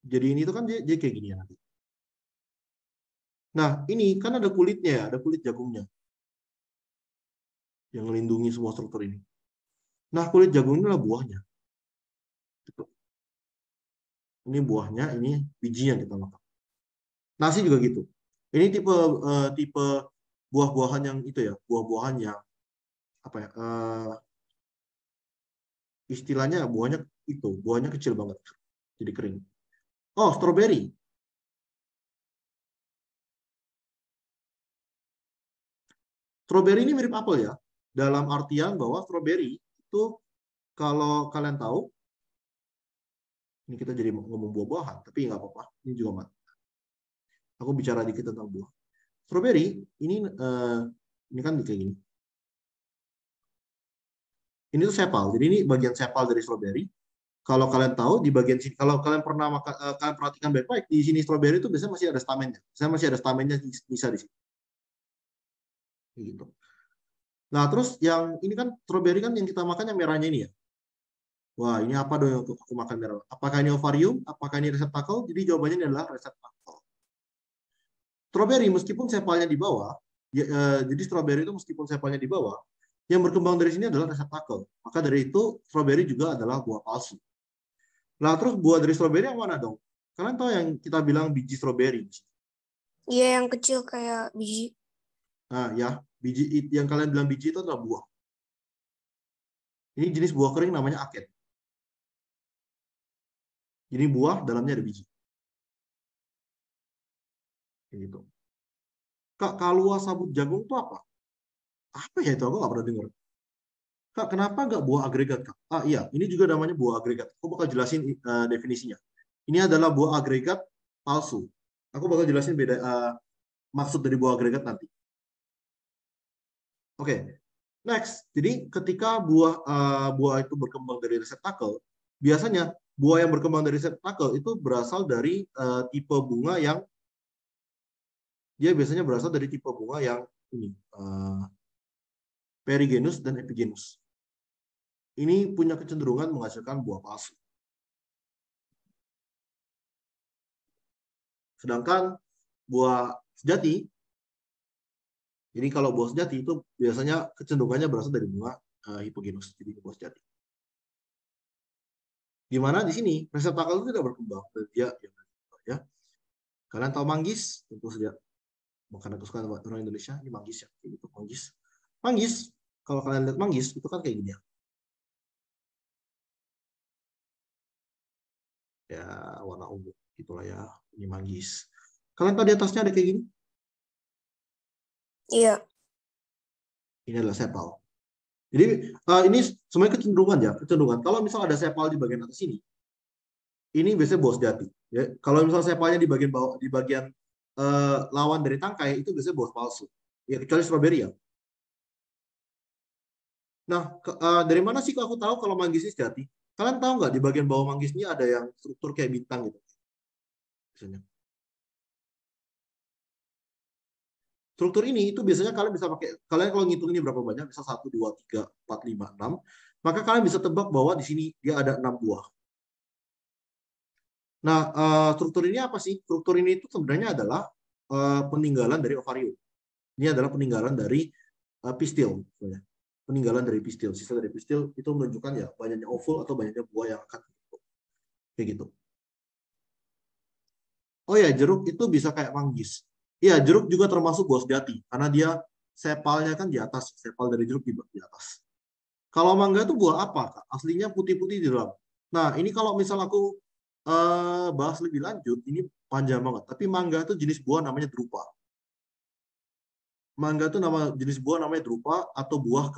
jadi ini tuh kan dia kayak gini ya nanti. Nah, ini kan ada kulitnya ya, ada kulit jagungnya yang melindungi semua struktur ini. Nah, kulit jagung ini adalah buahnya. Ini buahnya, ini biji yang kita makan. Nasi juga gitu. Ini tipe buah-buahan yang itu ya, buah-buahan yang apa ya? Istilahnya buahnya kecil banget, jadi kering. Oh, stroberi. Stroberi ini mirip apel ya, dalam artian bahwa stroberi itu kalau kalian tahu, ini kita jadi ngomong buah-buahan, tapi nggak apa-apa, ini juga mat. Aku bicara dikit tentang buah. Stroberi ini kan kayak gini. Ini tuh sepal, jadi ini bagian sepal dari stroberi. Kalau kalian tahu di bagian sini, kalau kalian pernah makan, kalian perhatikan baik-baik di sini stroberi itu biasanya masih ada stamennya. Saya masih ada stamennya bisa di sini. Gitu. Nah, terus yang ini kan stroberi kan yang kita makan yang merahnya ini ya. Wah, ini apa dong yang aku makan merah? Apakah ini ovarium? Apakah ini reseptakel? Jadi jawabannya ini adalah reseptakel. Stroberi meskipun sepalnya di bawah, jadi stroberi itu meskipun sepalnya di bawah, Yang berkembang dari sini adalah reseptakel. Maka dari itu, stroberi juga adalah buah palsu. Nah, terus buah dari stroberi yang mana dong? Kalian tahu yang kita bilang biji stroberi? Iya, yang kecil kayak biji. Nah, ya, biji yang kalian bilang biji itu adalah buah. Ini jenis buah kering namanya aket. Ini buah, dalamnya ada biji. Gitu. Kak, kalua sabut jagung itu apa? Apa ya itu? Aku nggak pernah dengar. Kak, kenapa nggak buah agregat, Kak? Ah iya, ini juga namanya buah agregat. Aku bakal jelasin definisinya. Ini adalah buah agregat palsu. Aku bakal jelasin beda maksud dari buah agregat nanti. Oke, next. Jadi ketika buah itu berkembang dari reseptakel, biasanya buah yang berkembang dari reseptakel itu berasal dari tipe bunga yang dia biasanya berasal dari tipe bunga yang ini perigenus dan epigenus. Ini punya kecenderungan menghasilkan buah palsu. Sedangkan buah sejati, jadi kalau buah sejati itu biasanya kecenderungannya berasal dari bunga hipogenus, jadi buah sejati. Di mana di sini reseptakel itu tidak berkembang, dia ya. Kalian tahu manggis? Tentu saja makanan kesukaan orang Indonesia, ini manggis ya, gitu manggis. Manggis, kalau kalian lihat manggis itu kan kayak gini ya. Ya warna ungu, gitulah ya, ini manggis. Kalian tahu di atasnya ada kayak gini? Iya. Ini adalah sepal. Jadi ini semuanya kecenderungan ya, kecenderungan. Kalau misal ada sepal di bagian atas ini biasanya buah sejati. Ya. Kalau misal sepalnya di bagian bawah, di bagian lawan dari tangkai itu biasanya buah palsu. Ya kecuali stroberi ya. Nah, dari mana sih aku tahu kalau manggis ini sejati? Kalian tahu nggak di bagian bawah manggis ini ada yang struktur kayak bintang gitu? Biasanya. Struktur ini itu biasanya kalian bisa pakai, kalian kalau ngitung ini berapa banyak, misal 1, 2, 3, 4, 5, 6, maka kalian bisa tebak bahwa di sini dia ada 6 buah. Nah, struktur ini apa sih? Struktur ini itu sebenarnya adalah peninggalan dari ovarium. Ini adalah peninggalan dari pistil. Peninggalan dari pistil. Sisa dari pistil itu menunjukkan ya banyaknya ovul atau banyaknya buah yang akan kayak gitu. Oh ya, jeruk itu bisa kayak manggis. Iya, jeruk juga termasuk buah sejati karena dia sepalnya kan di atas, sepal dari jeruk di atas. Kalau mangga itu buah apa, Kak? Aslinya putih-putih di dalam. Nah, ini kalau misal aku bahas lebih lanjut, ini panjang banget. Tapi mangga itu jenis buah namanya drupa. Mangga itu jenis buah namanya drupa atau buah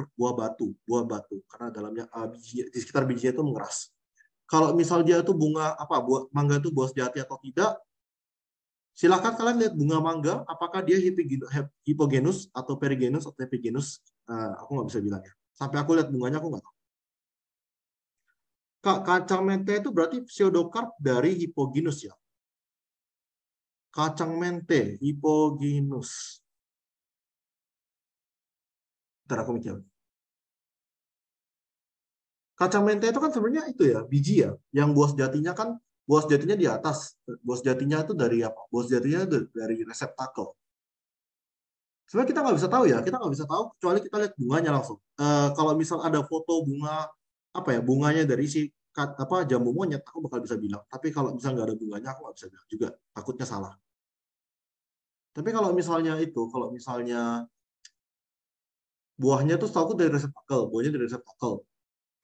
batu karena dalamnya di sekitar bijinya itu mengeras. Kalau misal dia itu bunga apa mangga itu buah sejati atau tidak, silakan kalian lihat bunga mangga apakah dia hipogenus atau perigenus atau epigenus. Aku nggak bisa bilang ya. Sampai aku lihat bunganya aku nggak tahu. Kak, kacang mente itu berarti pseudocarp dari hipogenus ya. Kacang mente hipogenus. Ntar aku mikir. Kacang mente itu kan sebenarnya itu ya, biji ya. Yang buah sejatinya kan, buah sejatinya di atas. Buah sejatinya itu dari apa? Buah sejatinya dari reseptakel. Sebenarnya kita nggak bisa tahu ya, kita nggak bisa tahu kecuali kita lihat bunganya langsung. Kalau misal ada foto bunga, apa ya, bunganya dari si jambu monyet, aku bakal bisa bilang. Tapi kalau misal nggak ada bunganya, aku nggak bisa bilang juga. Takutnya salah. Tapi kalau misalnya buahnya tuh setahu dari reseptakel, buahnya dari reseptakel.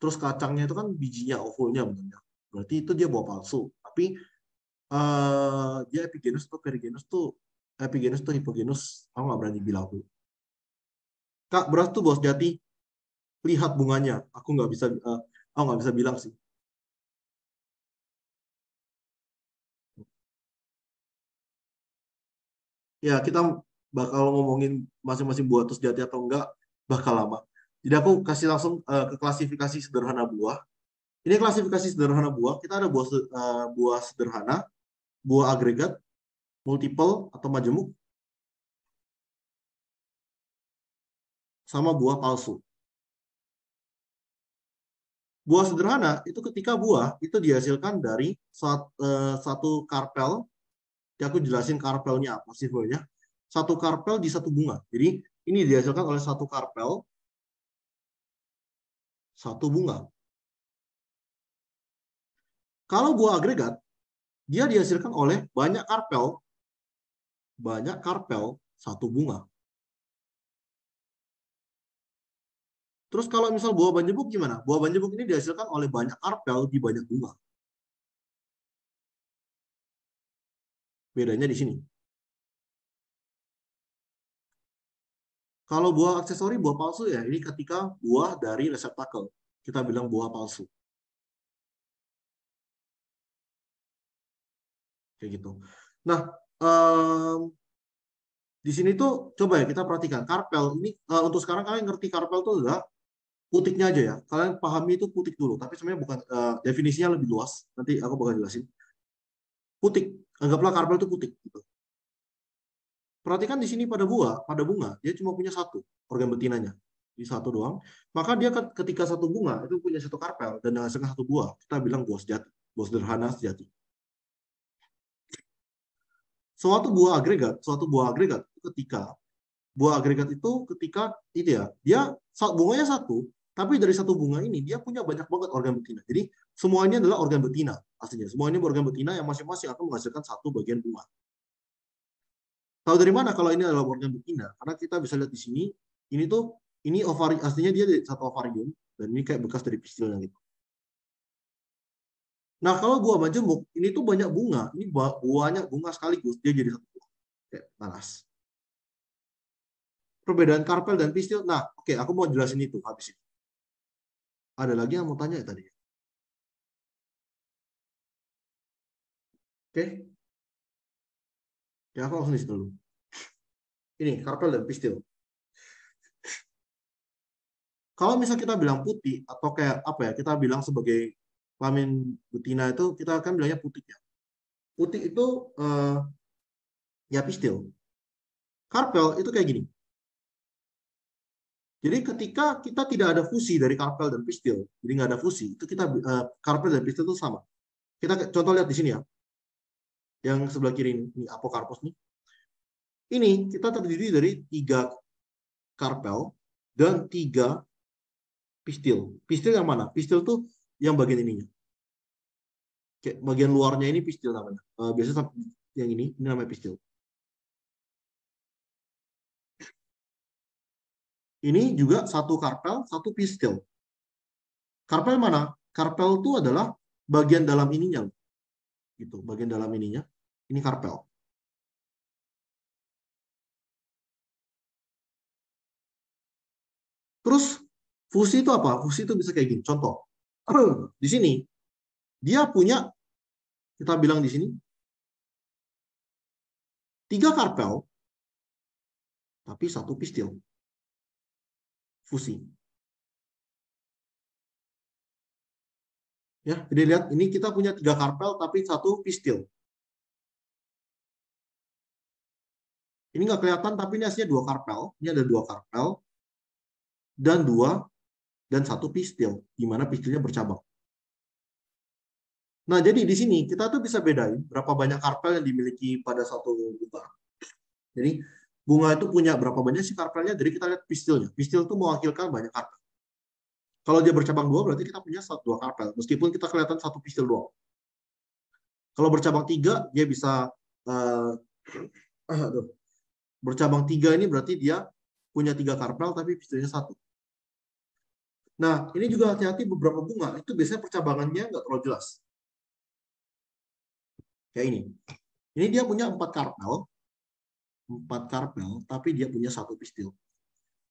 Terus kacangnya itu kan bijinya, ovulnya benarnya. Berarti itu dia buah palsu. Tapi dia epigenus atau perigenus tuh hipogenus. Aku nggak berani bilang tuh. Kak, beras tuh buah sejati. Lihat bunganya. Aku nggak bisa bilang sih. Ya, kita bakal ngomongin masing-masing buah itu sejati atau enggak bakal lama. Jadi aku kasih langsung ke klasifikasi sederhana buah. Ini klasifikasi sederhana buah. Kita ada buah sederhana, buah agregat, multiple atau majemuk, sama buah palsu. Buah sederhana itu ketika buah itu dihasilkan dari satu karpel. Ya aku jelasin karpelnya apa sih sebenarnya. Satu karpel di satu bunga. Jadi ini dihasilkan oleh satu karpel satu bunga. Kalau buah agregat, dia dihasilkan oleh banyak karpel, satu bunga. Terus kalau misal buah banjebuk gimana? Buah banjebuk ini dihasilkan oleh banyak karpel di banyak bunga. Bedanya di sini. Kalau buah aksesori, buah palsu ya, ini ketika buah dari reseptakel. Kita bilang buah palsu. Kayak gitu. Nah, di sini tuh coba ya kita perhatikan. Karpel ini, untuk sekarang kalian ngerti karpel itu adalah putiknya aja ya. Kalian pahami itu putik dulu. Tapi sebenarnya bukan, definisinya lebih luas. Nanti aku bakal jelasin. Putik. Anggaplah karpel itu putik. Gitu. Perhatikan di sini pada bunga, dia cuma punya satu organ betinanya, di satu doang. Maka dia ketika satu bunga itu punya satu karpel dan menghasilkan satu buah. Kita bilang buah sejati, buah sederhana sejati. Suatu buah agregat ketika buah agregat itu ketika itu ya, dia bunganya satu, tapi dari satu bunga ini dia punya banyak banget organ betina. Jadi semuanya adalah organ betina aslinya. Semua ini organ betina yang masing-masing akan menghasilkan satu bagian bunga. Tahu dari mana kalau ini adalah organ betina? Karena kita bisa lihat di sini, ini ovari aslinya dia satu ovarium dan ini kayak bekas dari pistilnya gitu. Nah, kalau buah majemuk, ini tuh banyak bunga. Ini buahnya bunga sekaligus, dia jadi satu buah. Kayak nanas. Perbedaan karpel dan pistil. Nah, oke, aku mau jelasin itu habis ini. Ada lagi yang mau tanya ya tadi? Oke. Ya, aku langsung di situ dulu. Ini karpel dan pistil. Kalau misal kita bilang putih atau kayak apa ya, kita bilang sebagai kelamin betina itu kita akan bilangnya putik ya. Putik itu ya pistil. Karpel itu kayak gini. Jadi ketika kita tidak ada fusi dari karpel dan pistil, jadi nggak ada fusi, itu kita karpel dan pistil itu sama. Kita contoh lihat di sini ya, yang sebelah kiri ini apokarpus nih. Ini kita terdiri dari 3 karpel dan 3 pistil. Pistil yang mana? Pistil tuh yang bagian ininya. Kayak bagian luarnya ini pistil namanya. Biasanya yang ini namanya pistil. Ini juga satu karpel, satu pistil. Karpel mana? Karpel itu adalah bagian dalam ininya. Gitu, bagian dalam ininya. Ini karpel. Terus fusi itu apa? Fusi itu bisa kayak gini. Contoh, di sini dia punya, kita bilang di sini 3 karpel, tapi 1 pistil. Fusi. Ya, jadi lihat ini kita punya 3 karpel tapi 1 pistil. Ini nggak kelihatan tapi ini aslinya 2 karpel. Ini ada 2 karpel dan 1 pistil, di mana pistilnya bercabang. Nah, jadi di sini kita tuh bisa bedain berapa banyak karpel yang dimiliki pada satu bunga. Jadi bunga itu punya berapa banyak sih karpelnya, jadi kita lihat pistilnya. Pistil itu mewakilkan banyak karpel. Kalau dia bercabang 2 berarti kita punya 2 karpel, meskipun kita kelihatan 1 pistil doang. Kalau bercabang 3, dia bisa bercabang 3 ini berarti dia punya 3 karpel tapi pistilnya 1. Nah, ini juga hati-hati beberapa bunga itu biasanya percabangannya nggak terlalu jelas. Kayak ini. Ini dia punya 4 karpel, tapi dia punya 1 pistil.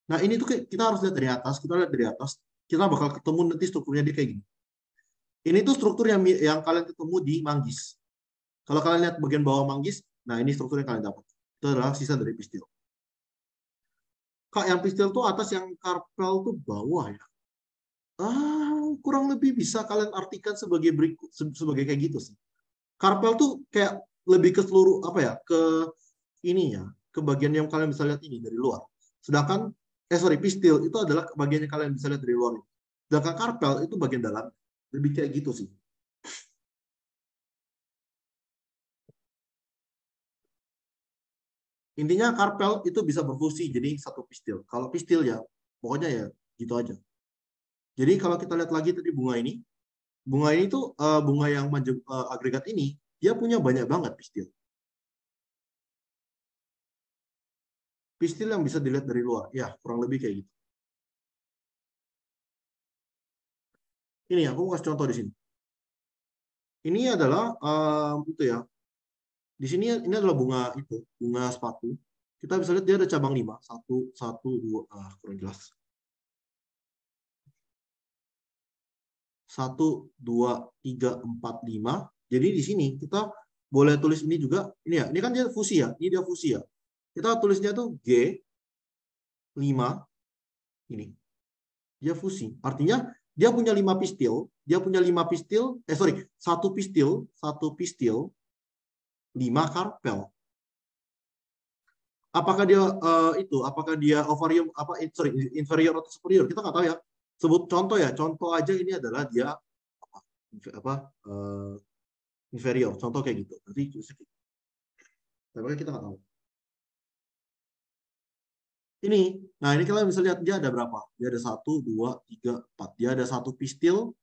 Nah, ini tuh kita harus lihat dari atas. Kita lihat dari atas, kita bakal ketemu nanti strukturnya dia kayak gini. Ini tuh struktur yang kalian ketemu di manggis. Kalau kalian lihat bagian bawah manggis, nah ini struktur yang kalian dapat. Itu adalah sisa dari pistil. Kak, yang pistil tuh atas, yang karpel tuh bawah ya. Kurang lebih bisa kalian artikan sebagai berikut, sebagai kayak gitu sih. Karpel tuh kayak lebih ke seluruh apa ya, ke ininya, ke bagian yang kalian bisa lihat ini dari luar. Sedangkan pistil itu adalah bagian yang kalian bisa lihat dari luar. Sedangkan karpel itu bagian dalam. Lebih kayak gitu sih. Intinya karpel itu bisa berfungsi jadi 1 pistil. Kalau pistil ya pokoknya ya gitu aja. Jadi kalau kita lihat lagi tadi bunga ini tuh bunga yang agregat ini dia punya banyak banget pistil. Pistil yang bisa dilihat dari luar, ya kurang lebih kayak gitu. Ini aku kasih contoh di sini. Ini adalah itu ya. Di sini ini adalah bunga sepatu. Kita bisa lihat dia ada cabang 5, 1, 2, kurang jelas. 1, 2, 3, 4, 5. Jadi di sini kita boleh tulis ini juga. Ini ya, ini kan dia fusi ya. Ini dia fusi ya. Kita tulisnya tuh G5 ini. Dia fusi. Artinya dia punya 5 pistil. Dia punya 5 pistil. Satu pistil, 5 karpel. Apakah dia apakah dia ovarium inferior atau superior? Kita nggak tahu ya. Sebut contoh ya. Contoh aja ini adalah dia inferior. Contoh kayak gitu. Nanti tapi kita nggak tahu. Ini, nah ini kalian bisa lihat dia ada berapa? Dia ada 1, 2, 3, 4. Dia ada satu pistil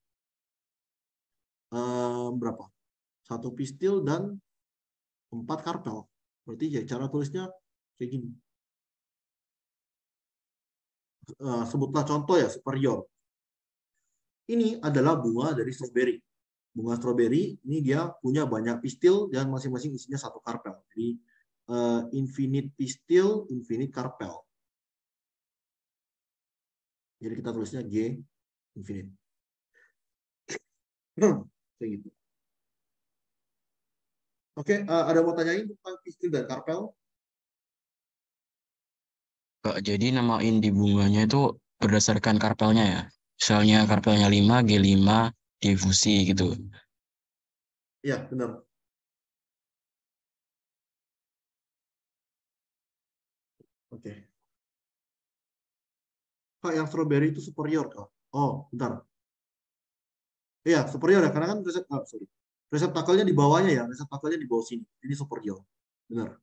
berapa? Satu pistil dan 4 karpel. Berarti ya cara tulisnya kayak gini. Sebutlah contoh ya, superior. Ini adalah bunga dari stroberi. Bunga stroberi ini dia punya banyak pistil dan masing-masing isinya satu karpel. Jadi infinite pistil, infinite karpel. Jadi kita tulisnya G infinite. Kayak gitu. Oke, ada mau tanyain tentang pistil dan karpel? Kak, jadi namain di bunganya itu berdasarkan karpelnya ya. Misalnya karpelnya 5, G5, difusi gitu. Iya, benar. Oke. Kak, yang strawberry itu superior, Kak. Oh, bentar. Iya, superior ya, karena kan reseptakelnya di bawahnya ya, reseptakelnya di bawah sini. Ini superior. Benar.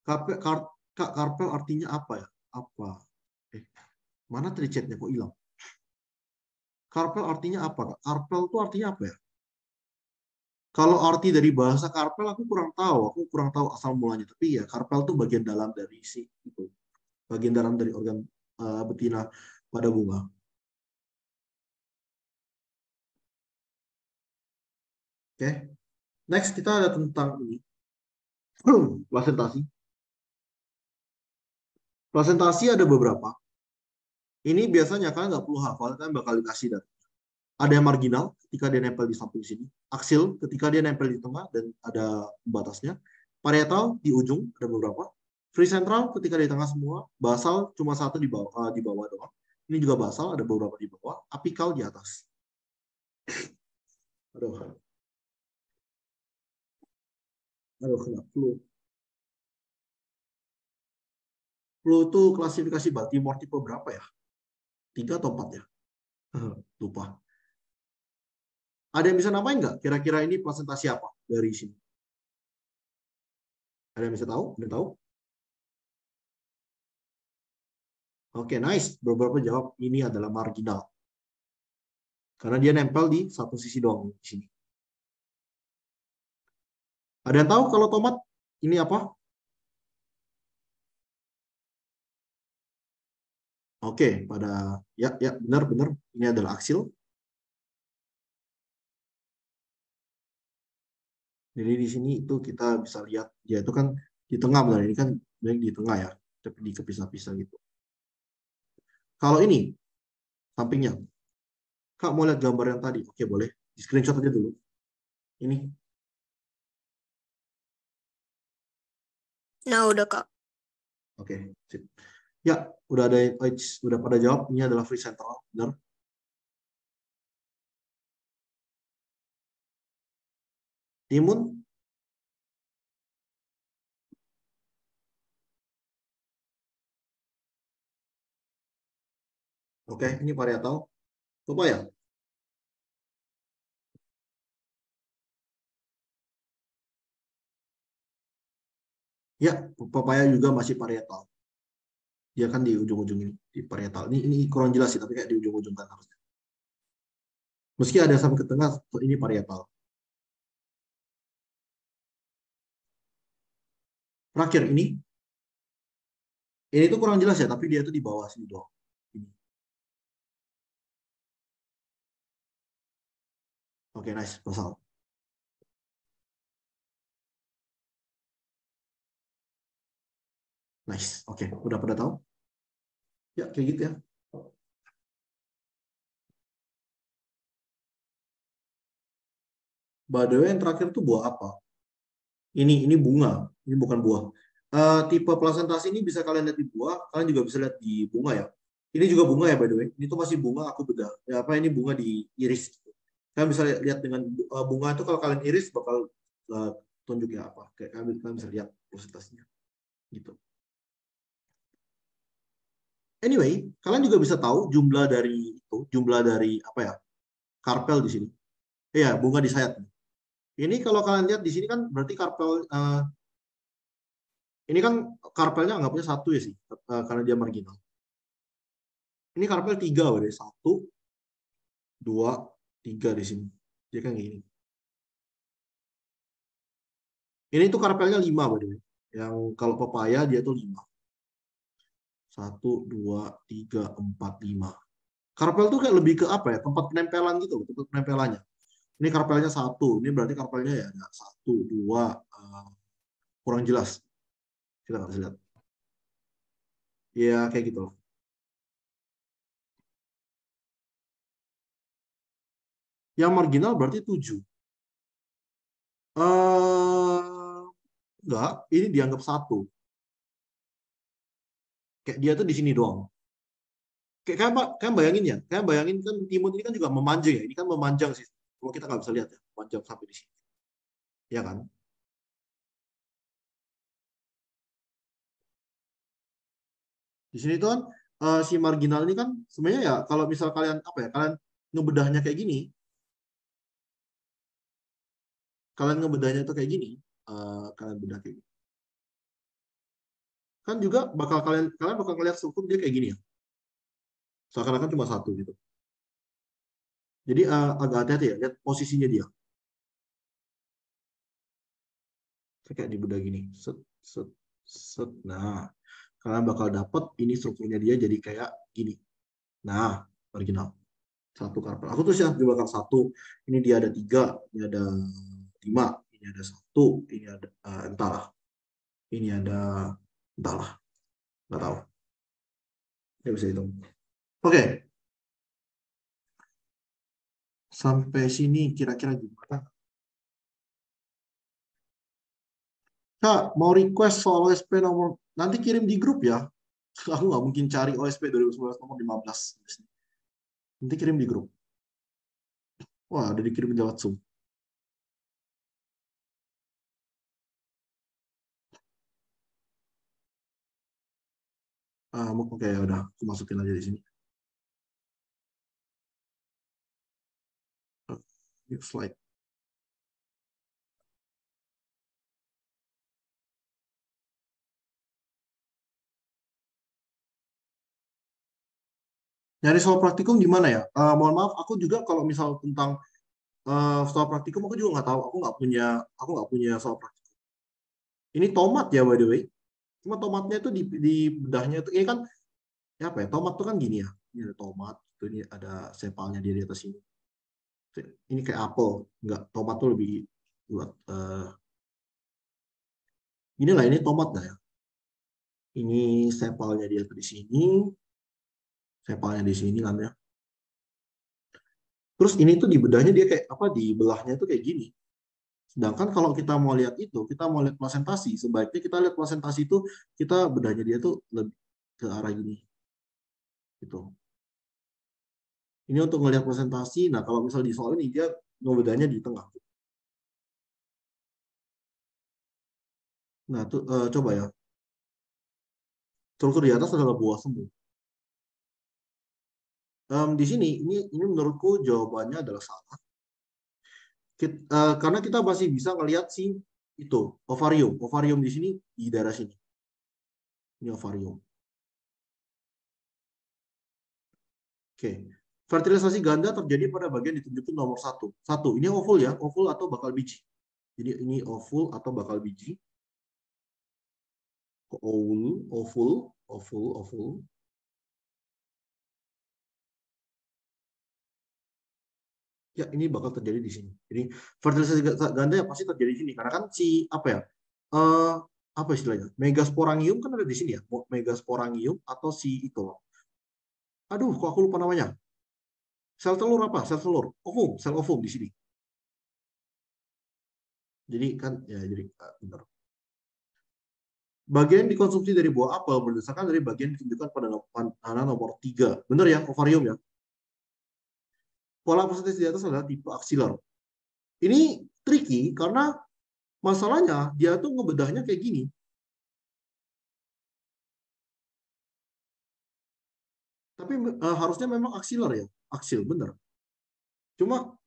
Karpel artinya apa ya? Apa? Mana tadi chatnya kok hilang? Karpel artinya apa, Kak? Karpel itu artinya apa ya? Kalau arti dari bahasa karpel aku kurang tahu. Aku kurang tahu asal mulanya. Tapi ya, karpel itu bagian dalam dari itu. Bagian dalam dari organ betina pada bunga. Oke. Next kita ada tentang ini. Plasentasi. Plasentasi ada beberapa. Ini biasanya kalian nggak perlu hafal, kan bakal dikasih data. Ada yang marginal ketika dia nempel di samping sini, aksil ketika dia nempel di tengah dan ada batasnya, parietal di ujung ada beberapa, free central ketika di tengah semua, basal cuma satu di bawah doang. Ini juga basal ada beberapa di bawah, apikal di atas. Aduh, kena flu. Flu itu klasifikasi Baltimore tipe berapa ya? 3 atau 4 ya? Lupa. Ada yang bisa namain nggak? Kira-kira ini presentasi apa dari sini? Ada yang bisa tahu? Ada yang tahu? Oke, nice. Beberapa jawab ini adalah marginal. Karena dia nempel di satu sisi doang di sini. Ada yang tahu kalau tomat ini apa? Oke, pada ya benar ini adalah aksil. Jadi di sini itu kita bisa lihat dia itu kan di tengah benar ini kan di tengah ya, tapi di kepisah-pisah gitu. Kalau ini sampingnya, Kak mau lihat gambar yang tadi? Oke boleh, di screenshot aja dulu. Ini. Nah, udah Kak. Oke, sip. Ya, udah pada jawab. Ini adalah free central, benar? Timun? Oke, ini parietal. Coba ya. Ya, pepaya juga masih parietal. Dia kan di ujung-ujung ini, di parietal. Ini kurang jelas sih, tapi kayak di ujung-ujung kan harusnya. Meski ada sampai ke tengah, ini parietal. Terakhir ini tuh kurang jelas ya, tapi dia tuh di bawah sini doang. Ini. Oke, nice, pasal. Nice, oke, udah pada tahu? Ya, kayak gitu ya. By the way, yang terakhir tuh buah apa? Ini bunga, ini bukan buah. Tipe plasentasi ini bisa kalian lihat di buah, kalian juga bisa lihat di bunga ya. Ini juga bunga ya by the way. Ini tuh masih bunga, aku bedah. Ya, apa ini bunga di iris? Kalian bisa lihat dengan bunga itu kalau kalian iris bakal tunjuk ya apa. Kayak kalian bisa lihat presentasinya. Gitu. Anyway, kalian juga bisa tahu jumlah dari apa ya? Karpel di sini. Iya, bunga di sayap. Ini kalau kalian lihat di sini kan berarti karpel ini kan karpelnya anggapnya satu ya sih, karena dia marginal. Ini karpel 3, berarti 1, 2, 3 di sini. Dia kan gini. Ini tuh karpelnya 5, berarti. Yang kalau pepaya dia tuh 5. 1, 2, 3, 4, 5. Karpel tuh kayak lebih ke apa ya? Tempat penempelan gitu loh, tempat penempelannya. Ini karpelnya 1. Ini berarti karpelnya ya 1, 2, kurang jelas. Kita nggak bisa lihat. Ya kayak gitu loh. Yang marginal berarti 7. Enggak, ini dianggap 1. Kayak dia tuh di sini doang. Kayak bayangin ya, kayak bayangin kan timun ini kan juga memanjang ya. Ini kan memanjang sih. Kalau kita nggak bisa lihat ya, memanjang sampai di sini. Ya kan? Di sini tuh kan si marginal ini kan sebenarnya ya kalau misal kalian apa ya, kalian ngebedahnya kayak gini, kalian bedah kayak gini. Kan juga kalian bakal ngeliat struktur dia kayak gini ya. Seakan-akan cuma 1 gitu. Jadi agak hati-hati ya, lihat posisinya dia. Kayak dibedah gini. Set, set, set. Nah, kalian bakal dapat ini strukturnya dia jadi kayak gini. Nah, marginal. 1 karpel. Aku tuh siap juga kan 1. Ini dia ada 3, ini ada 5, ini ada 1, ini ada entahlah. Ini ada entahlah. Nggak tahu. Ya bisa hitung. Oke. Sampai sini kira-kira gimana? Kak, mau request soal OSP nomor, nanti kirim di grup ya. Aku nggak mungkin cari OSP 2019 nomor 15. Nanti kirim di grup. Wah, udah dikirim lewat Zoom. Oke, ya udah, aku masukin aja di sini. Next slide. Nyari soal praktikum gimana ya? Mohon maaf, aku juga kalau misal tentang soal praktikum aku juga nggak tahu. Aku nggak punya soal praktikum. Ini tomat ya by the way. Cuma tomatnya itu di bedahnya itu ini kan ya apa ya? Tomat tuh kan gini ya. Ini ada tomat, ini ada sepalnya dia di atas ini. Ini kayak apel, nggak, tomat tuh lebih buat inilah ini tomat lah ya. Ini sepalnya dia di sini, sepalnya di sini kan ya. Terus ini tuh di bedahnya dia kayak apa, di belahnya tuh kayak gini. Sedangkan kalau kita mau lihat itu, kita mau lihat presentasi, sebaiknya kita lihat presentasi itu kita bedahnya dia tuh lebih ke arah gini. Gitu. Ini untuk melihat presentasi. Nah, kalau misal di soal ini dia bedahnya di tengah. Nah, tuh coba ya. Struktur di atas adalah buah semu. Di sini ini menurutku jawabannya adalah salah. Karena kita masih bisa ngelihat si itu ovarium di sini di daerah sini. Ini ovarium. Oke. Fertilisasi ganda terjadi pada bagian ditunjukin nomor 1. Ini ovul ya, ovul atau bakal biji. Jadi ini ovul atau bakal biji. Ovul. Ya, ini bakal terjadi di sini. Jadi fertilisasi ganda ya pasti terjadi di sini karena kan si apa ya? Apa istilahnya? Megasporangium kan ada di sini ya. Megasporangium atau si itu. Aduh, kok aku lupa namanya. Sel telur apa? Sel telur. Ovum, sel ovum di sini. Jadi kan ya jadi benar. Bagian dikonsumsi dari buah apel berdasarkan dari bagian ditunjukkan pada panah nomor 3. Benar ya, ovarium ya. Pola positif di atas adalah tipe aksilar. Ini tricky karena masalahnya dia tuh ngebedahnya kayak gini. Tapi harusnya memang aksilar ya, aksil benar. Cuma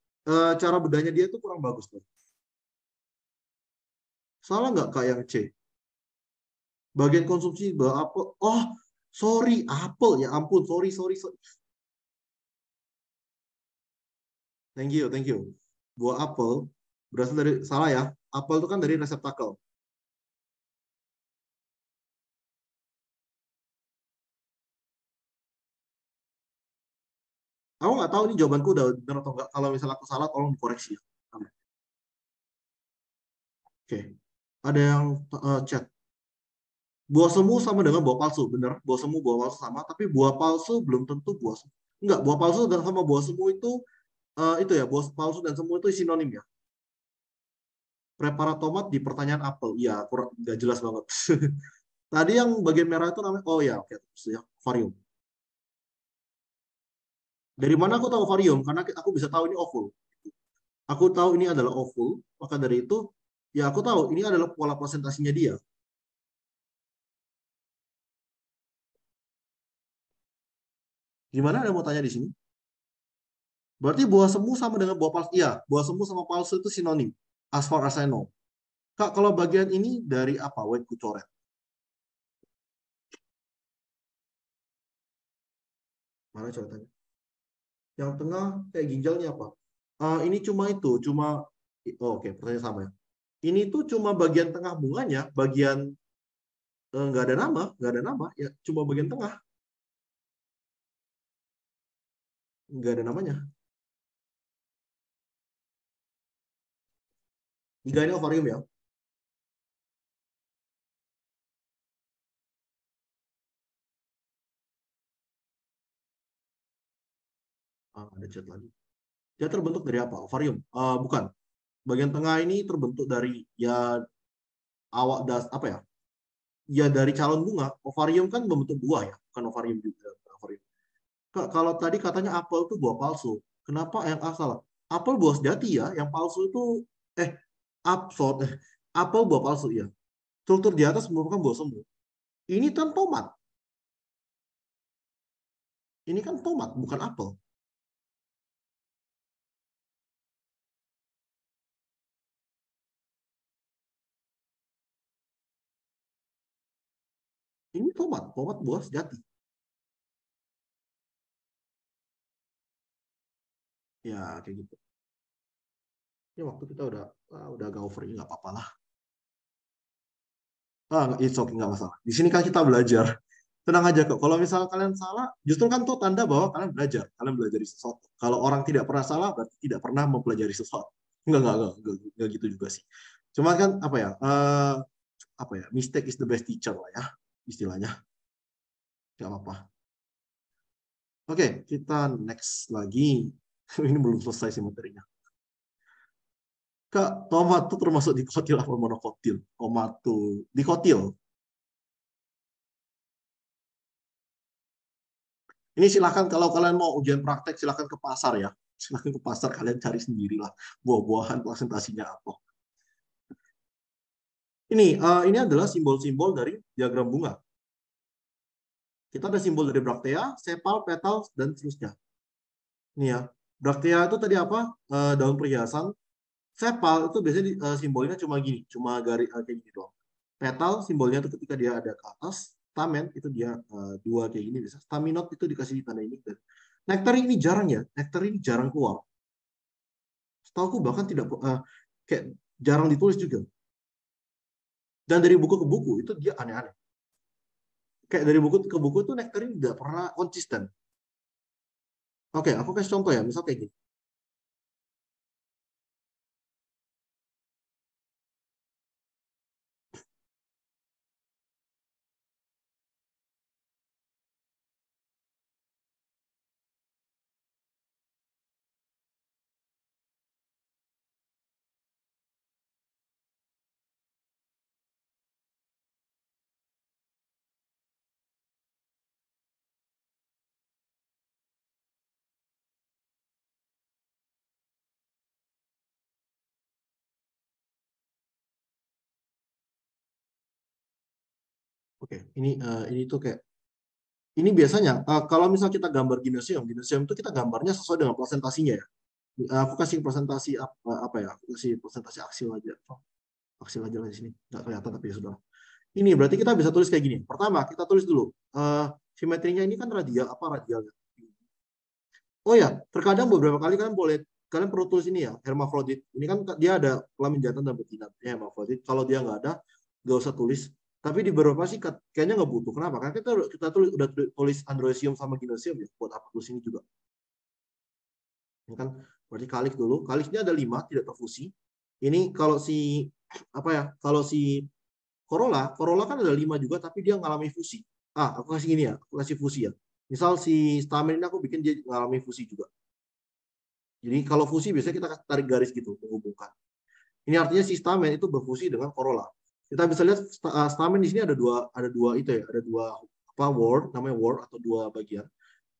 cara bedahnya dia tuh kurang bagus tuh. Salah nggak Kak yang C? Bagian konsumsi buah apel. Oh, sorry, apel ya ampun, sorry. Thank you. Buah apel berasal dari salah ya. Apel itu kan dari reseptakel. Aku nggak tahu ini jawabanku udah benar atau enggak. Kalau misalnya aku salah, tolong dikoreksi. Oke, ada yang chat. Buah semu sama dengan buah palsu, benar? Buah semu, buah palsu sama, tapi buah palsu belum tentu buah semu. Enggak, buah palsu dan sama buah semu itu ya, buah palsu dan semu itu sinonim ya. Preparat tomat di pertanyaan apel, ya kurang nggak jelas banget. Tadi yang bagian merah itu namanya, oh ya, oke, ya, ovarium. Dari mana aku tahu ovarium? Karena aku bisa tahu ini ovul. Aku tahu ini adalah ovul, maka dari itu, ya aku tahu ini adalah pola presentasinya dia. Gimana ada mau tanya di sini? Berarti buah semu sama dengan buah palsu. Iya, buah semu sama palsu itu sinonim. As far as I know. Kak, kalau bagian ini dari apa? Wait, ku coret. Mana coretannya? Yang tengah kayak ginjalnya apa? Ini cuma itu, oke, pertanyaan sama ya. Ini tuh cuma bagian tengah bunganya, bagian nggak ada nama, ya cuma bagian tengah, nggak ada namanya. Tiga ini ovarium ya. Ada chat lagi. Dia terbentuk dari apa? Ovarium? Bukan. Bagian tengah ini terbentuk dari ya awak apa ya? Ya dari calon bunga. Ovarium kan membentuk buah ya, bukan ovarium juga. Ovarium. Kak, kalau tadi katanya apel itu buah palsu. Kenapa yang asal? Apel buah sejati ya, yang palsu itu eh apel buah palsu ya. Struktur di atas merupakan buah semu. Ini kan tomat. Ini kan tomat, bukan apel. Ini tomat buah sejati. Ya, kayak gitu. Ya, waktu kita udah agak over, nggak apa-apa lah. It's okay, nggak masalah. Di sini kan kita belajar. Tenang aja kok. Kalau misalnya kalian salah, justru kan itu tanda bahwa kalian belajar. Kalian belajar sesuatu. Kalau orang tidak pernah salah, berarti tidak pernah mempelajari sesuatu. Enggak gitu juga sih. Cuma kan apa ya? Mistake is the best teacher lah ya, istilahnya. Nggak apa-apa. Oke, kita next lagi. Ini belum selesai sih materinya. Kak, tomat itu termasuk dikotil apa monokotil? Tomat tuh dikotil. Ini silakan kalau kalian mau ujian praktek silakan ke pasar ya. Silakan ke pasar kalian cari sendirilah buah-buahan presentasinya apa. Ini adalah simbol-simbol dari diagram bunga. Kita ada simbol dari braktea, sepal, petal, dan seterusnya. Ini ya. Braktea itu tadi apa? Daun perhiasan. Sepal itu biasanya simbolnya cuma gini, cuma garis kayak gini doang. Petal simbolnya itu ketika dia ada ke atas. Stamen itu dia dua kayak gini bisa. Staminot itu dikasih tanda ini. Nektarin ini jarang ya. Nektarin ini jarang keluar. Setahu aku bahkan tidak kayak jarang ditulis juga. Dan dari buku ke buku itu dia aneh-aneh. Kayak dari buku ke buku itu nektarin tidak pernah konsisten. Oke, aku kasih contoh ya. Misal kayak gini. Oke, ini tuh kayak ini biasanya kalau misal kita gambar gimnasium itu kita gambarnya sesuai dengan presentasinya ya. Aku kasih presentasi apa ya? Aku kasih presentasi aksil aja. Oh, aksil aja lah di sini. Nggak kelihatan tapi ya sudah. Ini berarti kita bisa tulis kayak gini. Pertama, kita tulis dulu. Simetrinya ini kan radial, apa radialnya? Oh ya, terkadang beberapa kali kalian perlu tulis ini ya, hermafrodit. Ini kan dia ada kelamin jantan dan betina, ya, hermafrodit. Kalau dia nggak ada, nggak usah tulis. Tapi di beberapa sih kayaknya nggak butuh. Kenapa? Karena kita udah tulis androecium sama gynecium ya, buat apa tulis ini juga. Ini kan berarti kalik dulu. Kaliknya ada 5, tidak terfusi. Ini kalau si apa ya? Kalau si Corolla kan ada 5 juga, tapi dia ngalami fusi. Aku kasih gini ya, aku kasih fusi ya. Misal si stamen ini aku bikin dia ngalami fusi juga. Jadi kalau fusi biasanya kita tarik garis gitu menghubungkan. Ini artinya si stamen itu berfusi dengan Corolla. Kita bisa lihat stamen di sini ada dua itu ya, ada dua word, namanya word atau dua bagian.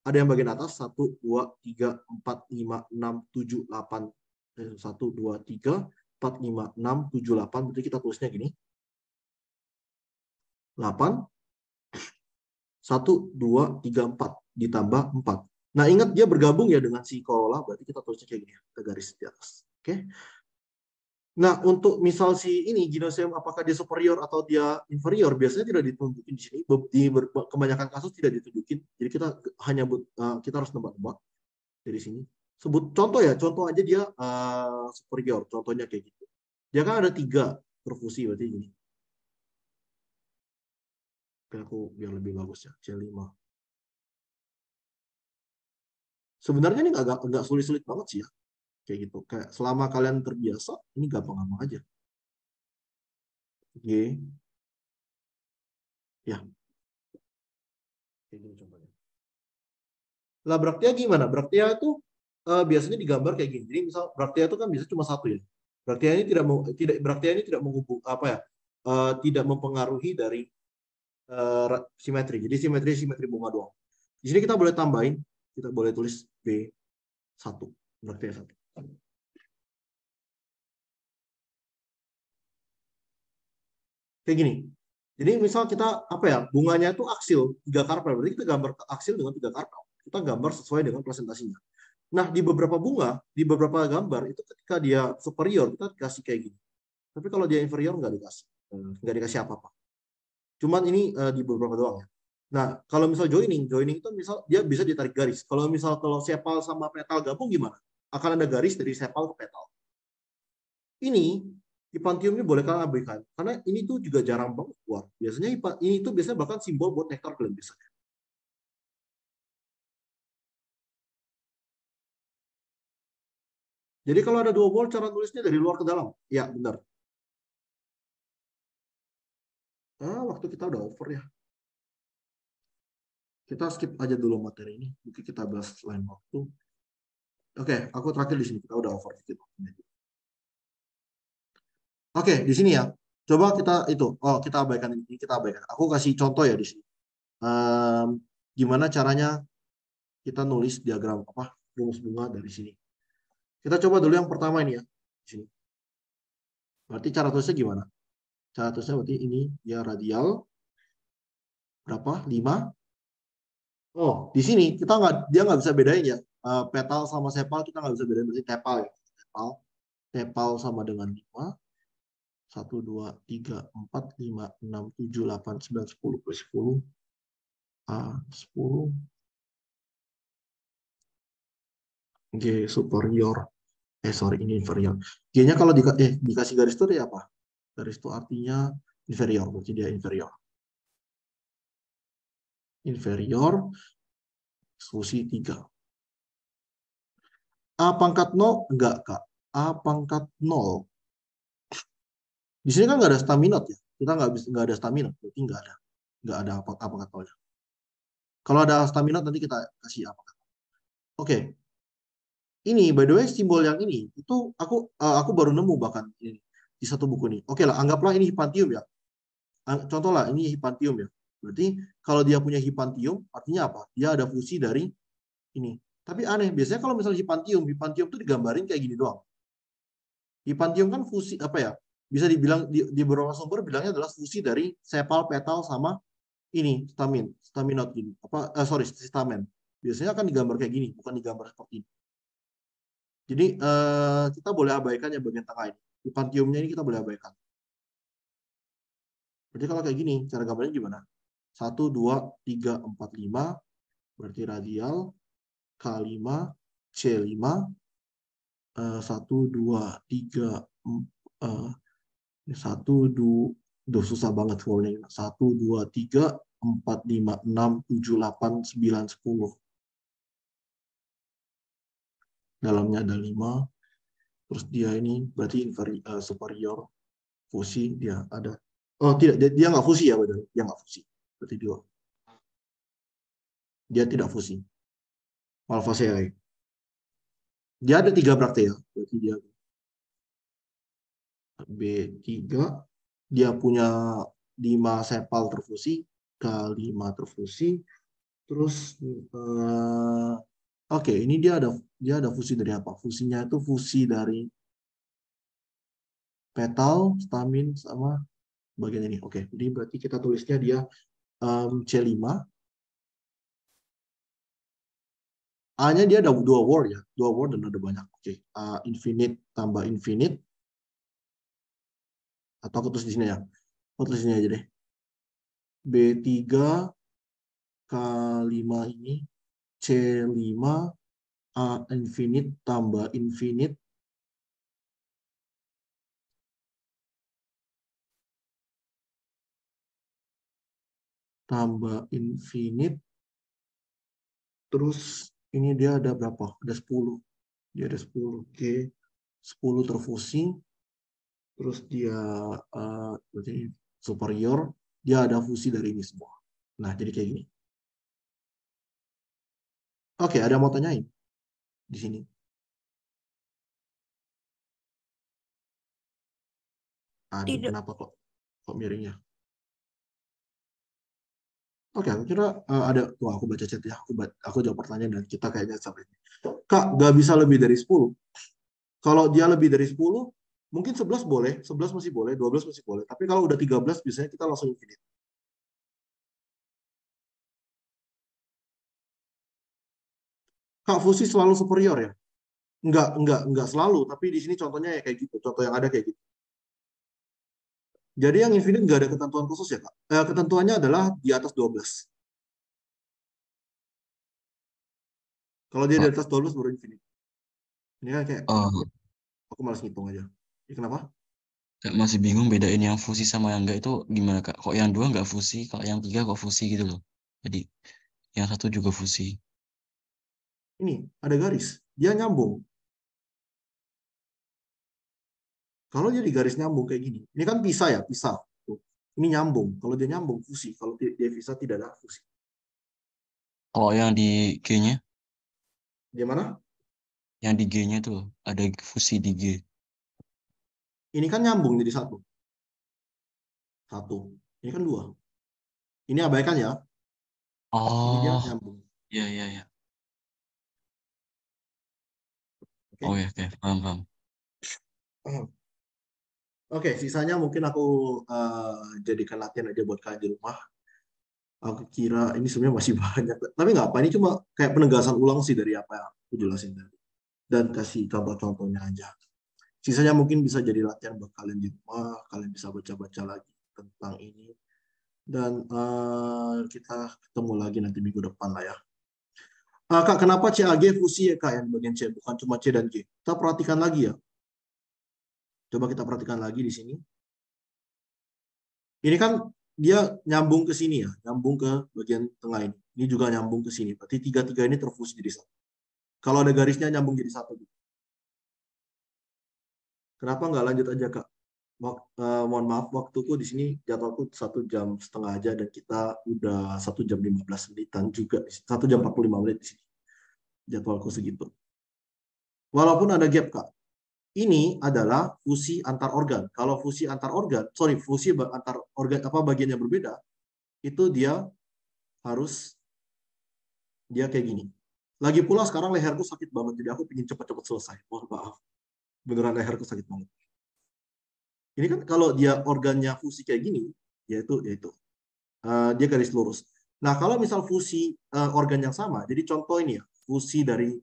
Ada yang bagian atas 1 2 3 4 5 6 7 8 1 2 3 4 5 6 7 8. Berarti kita tulisnya gini. 8 1 2 3 4 ditambah 4. Nah, ingat dia bergabung ya dengan si Corolla, berarti kita tulisnya kayak gini, ada garis di atas. Oke. Nah, untuk misal si ini gynecium apakah dia superior atau dia inferior, biasanya tidak ditunjukin di sini. Di kebanyakan kasus tidak ditunjukin. Jadi kita harus nebak-nebak dari sini. Sebut contoh ya, contoh aja dia superior, contohnya kayak gitu. Dia kan ada 3 perfusi, berarti gini. Oke, aku biar lebih bagus ya, C5. Sebenarnya ini nggak sulit-sulit banget sih ya. Kayak gitu. Kayak selama kalian terbiasa, ini gampang-gampang aja. G. Ya. Kayak gini contohnya. Lah Braktia gimana? Braktia itu biasanya digambar kayak gini. Jadi misal Braktia itu kan bisa cuma 1 ya. Braktia ini tidak menghubung apa ya? Tidak mempengaruhi dari simetri. Jadi simetri bunga doang. Di sini kita boleh tambahin, kita boleh tulis B1. Braktia 1. Kayak gini. Jadi misal kita apa ya? Bunganya itu aksil 3 karpel. Berarti kita gambar aksil dengan 3 karpel. Kita gambar sesuai dengan presentasinya. Nah, di beberapa bunga, di beberapa gambar, itu ketika dia superior, kita dikasih kayak gini. Tapi kalau dia inferior, nggak dikasih apa-apa. Cuman ini di beberapa doang ya. Nah, kalau misal joining itu misal dia bisa ditarik garis. Kalau sepal sama petal gabung gimana? Akan ada garis dari sepal ke petal. Ini, Hypanthium ini boleh kalian abaikan. Karena ini tuh juga jarang banget keluar. Biasanya ini tuh biasanya bahkan simbol buat nektar kalian bisa. Jadi kalau ada 2 wall, cara tulisnya dari luar ke dalam. Ya, benar. Waktu kita udah over ya. Kita skip aja dulu materi ini. Mungkin kita bahas lain waktu. Oke, aku terakhir di sini. Kita udah over dikit. Oke, di sini ya. Coba kita abaikan ini. Kita abaikan. Aku kasih contoh ya di sini. Gimana caranya kita nulis diagram rumus bunga dari sini. Kita coba dulu yang pertama ini ya. Di sini. Berarti cara tulisnya gimana? Cara tulisnya berarti ini ya radial berapa? 5. Oh, di sini dia nggak bisa bedain ya. Petal sama sepal kita nggak bisa bedain, berarti tepal ya. Tepal sama dengan 5. 1, 2, 3, 4, 5, 6, 7, 8, 9, 10, 10. 10. G superior. Sorry, ini inferior. G-nya kalau dikasih garis itu dia apa? Garis itu artinya inferior, berarti dia inferior. Inferior, fusi 3. A pangkat 0? Enggak, Kak. A pangkat 0. Di sini kan nggak ada staminot ya. Kita nggak ada staminot, berarti nggak ada. Nggak ada A pangkat 0-nya. Kalau ada staminot nanti kita kasih A pangkat 0. Oke. Ini, by the way, simbol yang ini, itu aku baru nemu bahkan ini, di satu buku ini. Oke lah, anggaplah ini hipantium ya. Contoh lah, ini hipantium ya. Berarti kalau dia punya hipantium, artinya apa? Dia ada fusi dari ini. Tapi aneh, biasanya kalau misalnya hipantium itu digambarin kayak gini doang. Hipantium kan fusi, apa ya? Bisa dibilang, di beberapa sumber bilangnya adalah fusi dari sepal, petal, sama ini, staminot gini. Stamen. Biasanya akan digambar kayak gini, bukan digambar seperti ini. Jadi kita boleh abaikan yang bagian tengah ini. Hipantiumnya ini kita boleh abaikan. Berarti kalau kayak gini, cara gambarnya gimana? 1, 2, 3, 4, 5. Berarti radial. K5, C5. 1, 2, 3, 1, 2, susah banget formulanya. 1, 2, 3, 4, 5, 6, 7, 8, 9, 10. Dalamnya ada 5. Terus dia ini berarti superior. Fusi dia ada. Oh tidak, dia nggak fusi ya, betul. Dia nggak fusi. Berarti dia tidak fusi. Malvaceae. Dia ada 3 braktea. Berarti dia B3. Dia punya 5 sepal terfusi. K5 terfusi. Terus oke, ini dia ada fusi dari apa? Fusinya itu fusi dari petal, stamin, sama bagian ini. Oke, jadi berarti kita tulisnya dia C5. A-nya dia ada 2 word ya. 2 word dan ada banyak. Oke, infinite tambah infinite. Atau aku tulis di sini ya. Aku tulis di sini aja deh. B3 K5 ini C5 A infinite tambah infinite tambah infinite. Terus ini dia ada berapa? Ada 10. Dia ada 10. Oke. 10 terfusi. Terus dia berarti superior. Dia ada fusi dari ini semua. Nah, jadi kayak gini. Oke, ada yang mau tanyain di sini? Aduh, Tidak. kenapa kok miringnya? Oke, aku kira ada. Tuh, aku baca chat ya. Aku jawab pertanyaan dan kita kayaknya sampai ini. Kak, nggak bisa lebih dari 10. Kalau dia lebih dari 10, mungkin 11 boleh. 11 masih boleh, 12 masih boleh. Tapi kalau udah 13, biasanya kita langsung infinite. Kak, fusi selalu superior ya? Enggak selalu. Tapi di sini contohnya ya kayak gitu. Contoh yang ada kayak gitu. Jadi yang infinite nggak ada ketentuan khusus ya, Kak? Ketentuannya adalah di atas 12. Kalau dia di Oh, atas 12 baru infinite. Ini kan kayak, oh, aku malas ngitung aja. Ini kenapa? kayak masih bingung bedain yang fusi sama yang enggak itu gimana Kak? Kok yang 2 nggak fusi, kalau yang 3 kok fusi gitu loh. Jadi yang 1 juga fusi. Ini, ada garis. Dia nyambung. Kalau jadi garis nyambung kayak gini, ini kan pisah ya, pisah. Tuh. Ini nyambung. Kalau dia nyambung, fusi. Kalau dia pisah, tidak ada fusi. Kalau yang di G-nya, Di mana? yang di G-nya tuh ada fusi di G. Ini kan nyambung jadi satu. Satu. Ini kan dua. Ini abaikan ya. Ini dia Oh, nyambung. iya iya iya. Oh Oke. ya, oke, paham paham. Oke, sisanya mungkin aku jadikan latihan aja buat kalian di rumah. Aku kira ini sebenarnya masih banyak. Tapi nggak apa, ini cuma kayak penegasan ulang sih dari apa yang aku jelasin tadi. Dan kasih contoh-contohnya aja. Sisanya mungkin bisa jadi latihan buat kalian di rumah. Kalian bisa baca-baca lagi tentang ini. Dan kita ketemu lagi nanti minggu depan lah ya. Kak, kenapa CAG fusi ya Kak yang bagian C, bukan cuma C dan G? Kita perhatikan lagi ya. Coba kita perhatikan lagi di sini. Ini kan dia nyambung ke sini ya, nyambung ke bagian tengah ini. Ini juga nyambung ke sini. Berarti tiga-tiga ini terfusi jadi satu. Kalau ada garisnya nyambung jadi satu. Kenapa nggak lanjut aja Kak? Mohon maaf, waktuku di sini jadwalku 1 jam setengah aja dan kita udah 1 jam 15 menitan juga. 1 jam 45 menit di sini. Jadwalku segitu. Walaupun ada gap Kak. Ini adalah fusi antar organ. Kalau fusi antar organ, fusi antar organ bagian yang berbeda, itu dia harus kayak gini. Lagi pula sekarang leherku sakit banget, jadi aku ingin cepat-cepat selesai. Mohon maaf. Beneran leherku sakit banget. Ini kan kalau dia organnya fusi kayak gini, yaitu dia garis lurus. Nah, kalau misal fusi organ yang sama, jadi contoh ini ya, fusi dari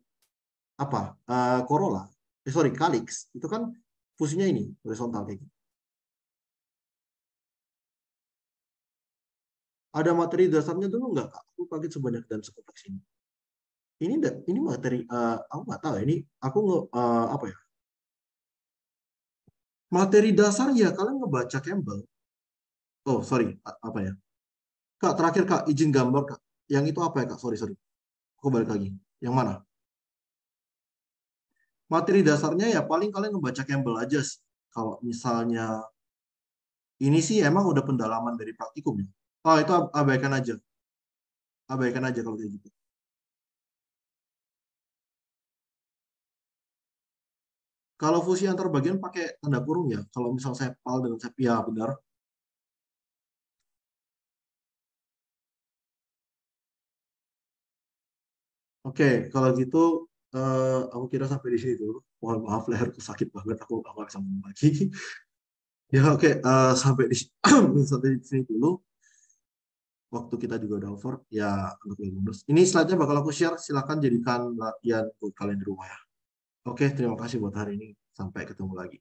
corolla, calyx, itu kan fusinya ini horizontal kayak gini. Ada materi dasarnya dulu nggak Kak? Aku kaget sebanyak dan sekompleks ini. Ini materi aku nggak tahu ya. Ini aku apa ya? Materi dasar ya kalian ngebaca Campbell. Oh sorry, apa ya? Kak terakhir Kak izin gambar Kak. Yang itu apa ya Kak? Sorry. Aku balik lagi. Yang mana? Materi dasarnya ya paling kalian ngebaca Campbell aja sih. Kalau misalnya ini sih emang udah pendalaman dari praktikum ya. Oh itu abaikan aja. Abaikan aja kalau kayak gitu. Kalau fusi antar bagian pakai tanda kurung ya. Kalau misal sepal dengan sepia benar. Oke, kalau gitu aku kira sampai di sini dulu. Mohon maaf leherku sakit banget. Aku nggak bisa ngomong lagi. Ya oke, sampai di sampai di sini dulu. Waktu kita juga udah over. Ya anggap lulus. Ini slide-nya bakal aku share. Silakan jadikan latihan buat kalian di rumah ya. Oke, terima kasih buat hari ini. Sampai ketemu lagi.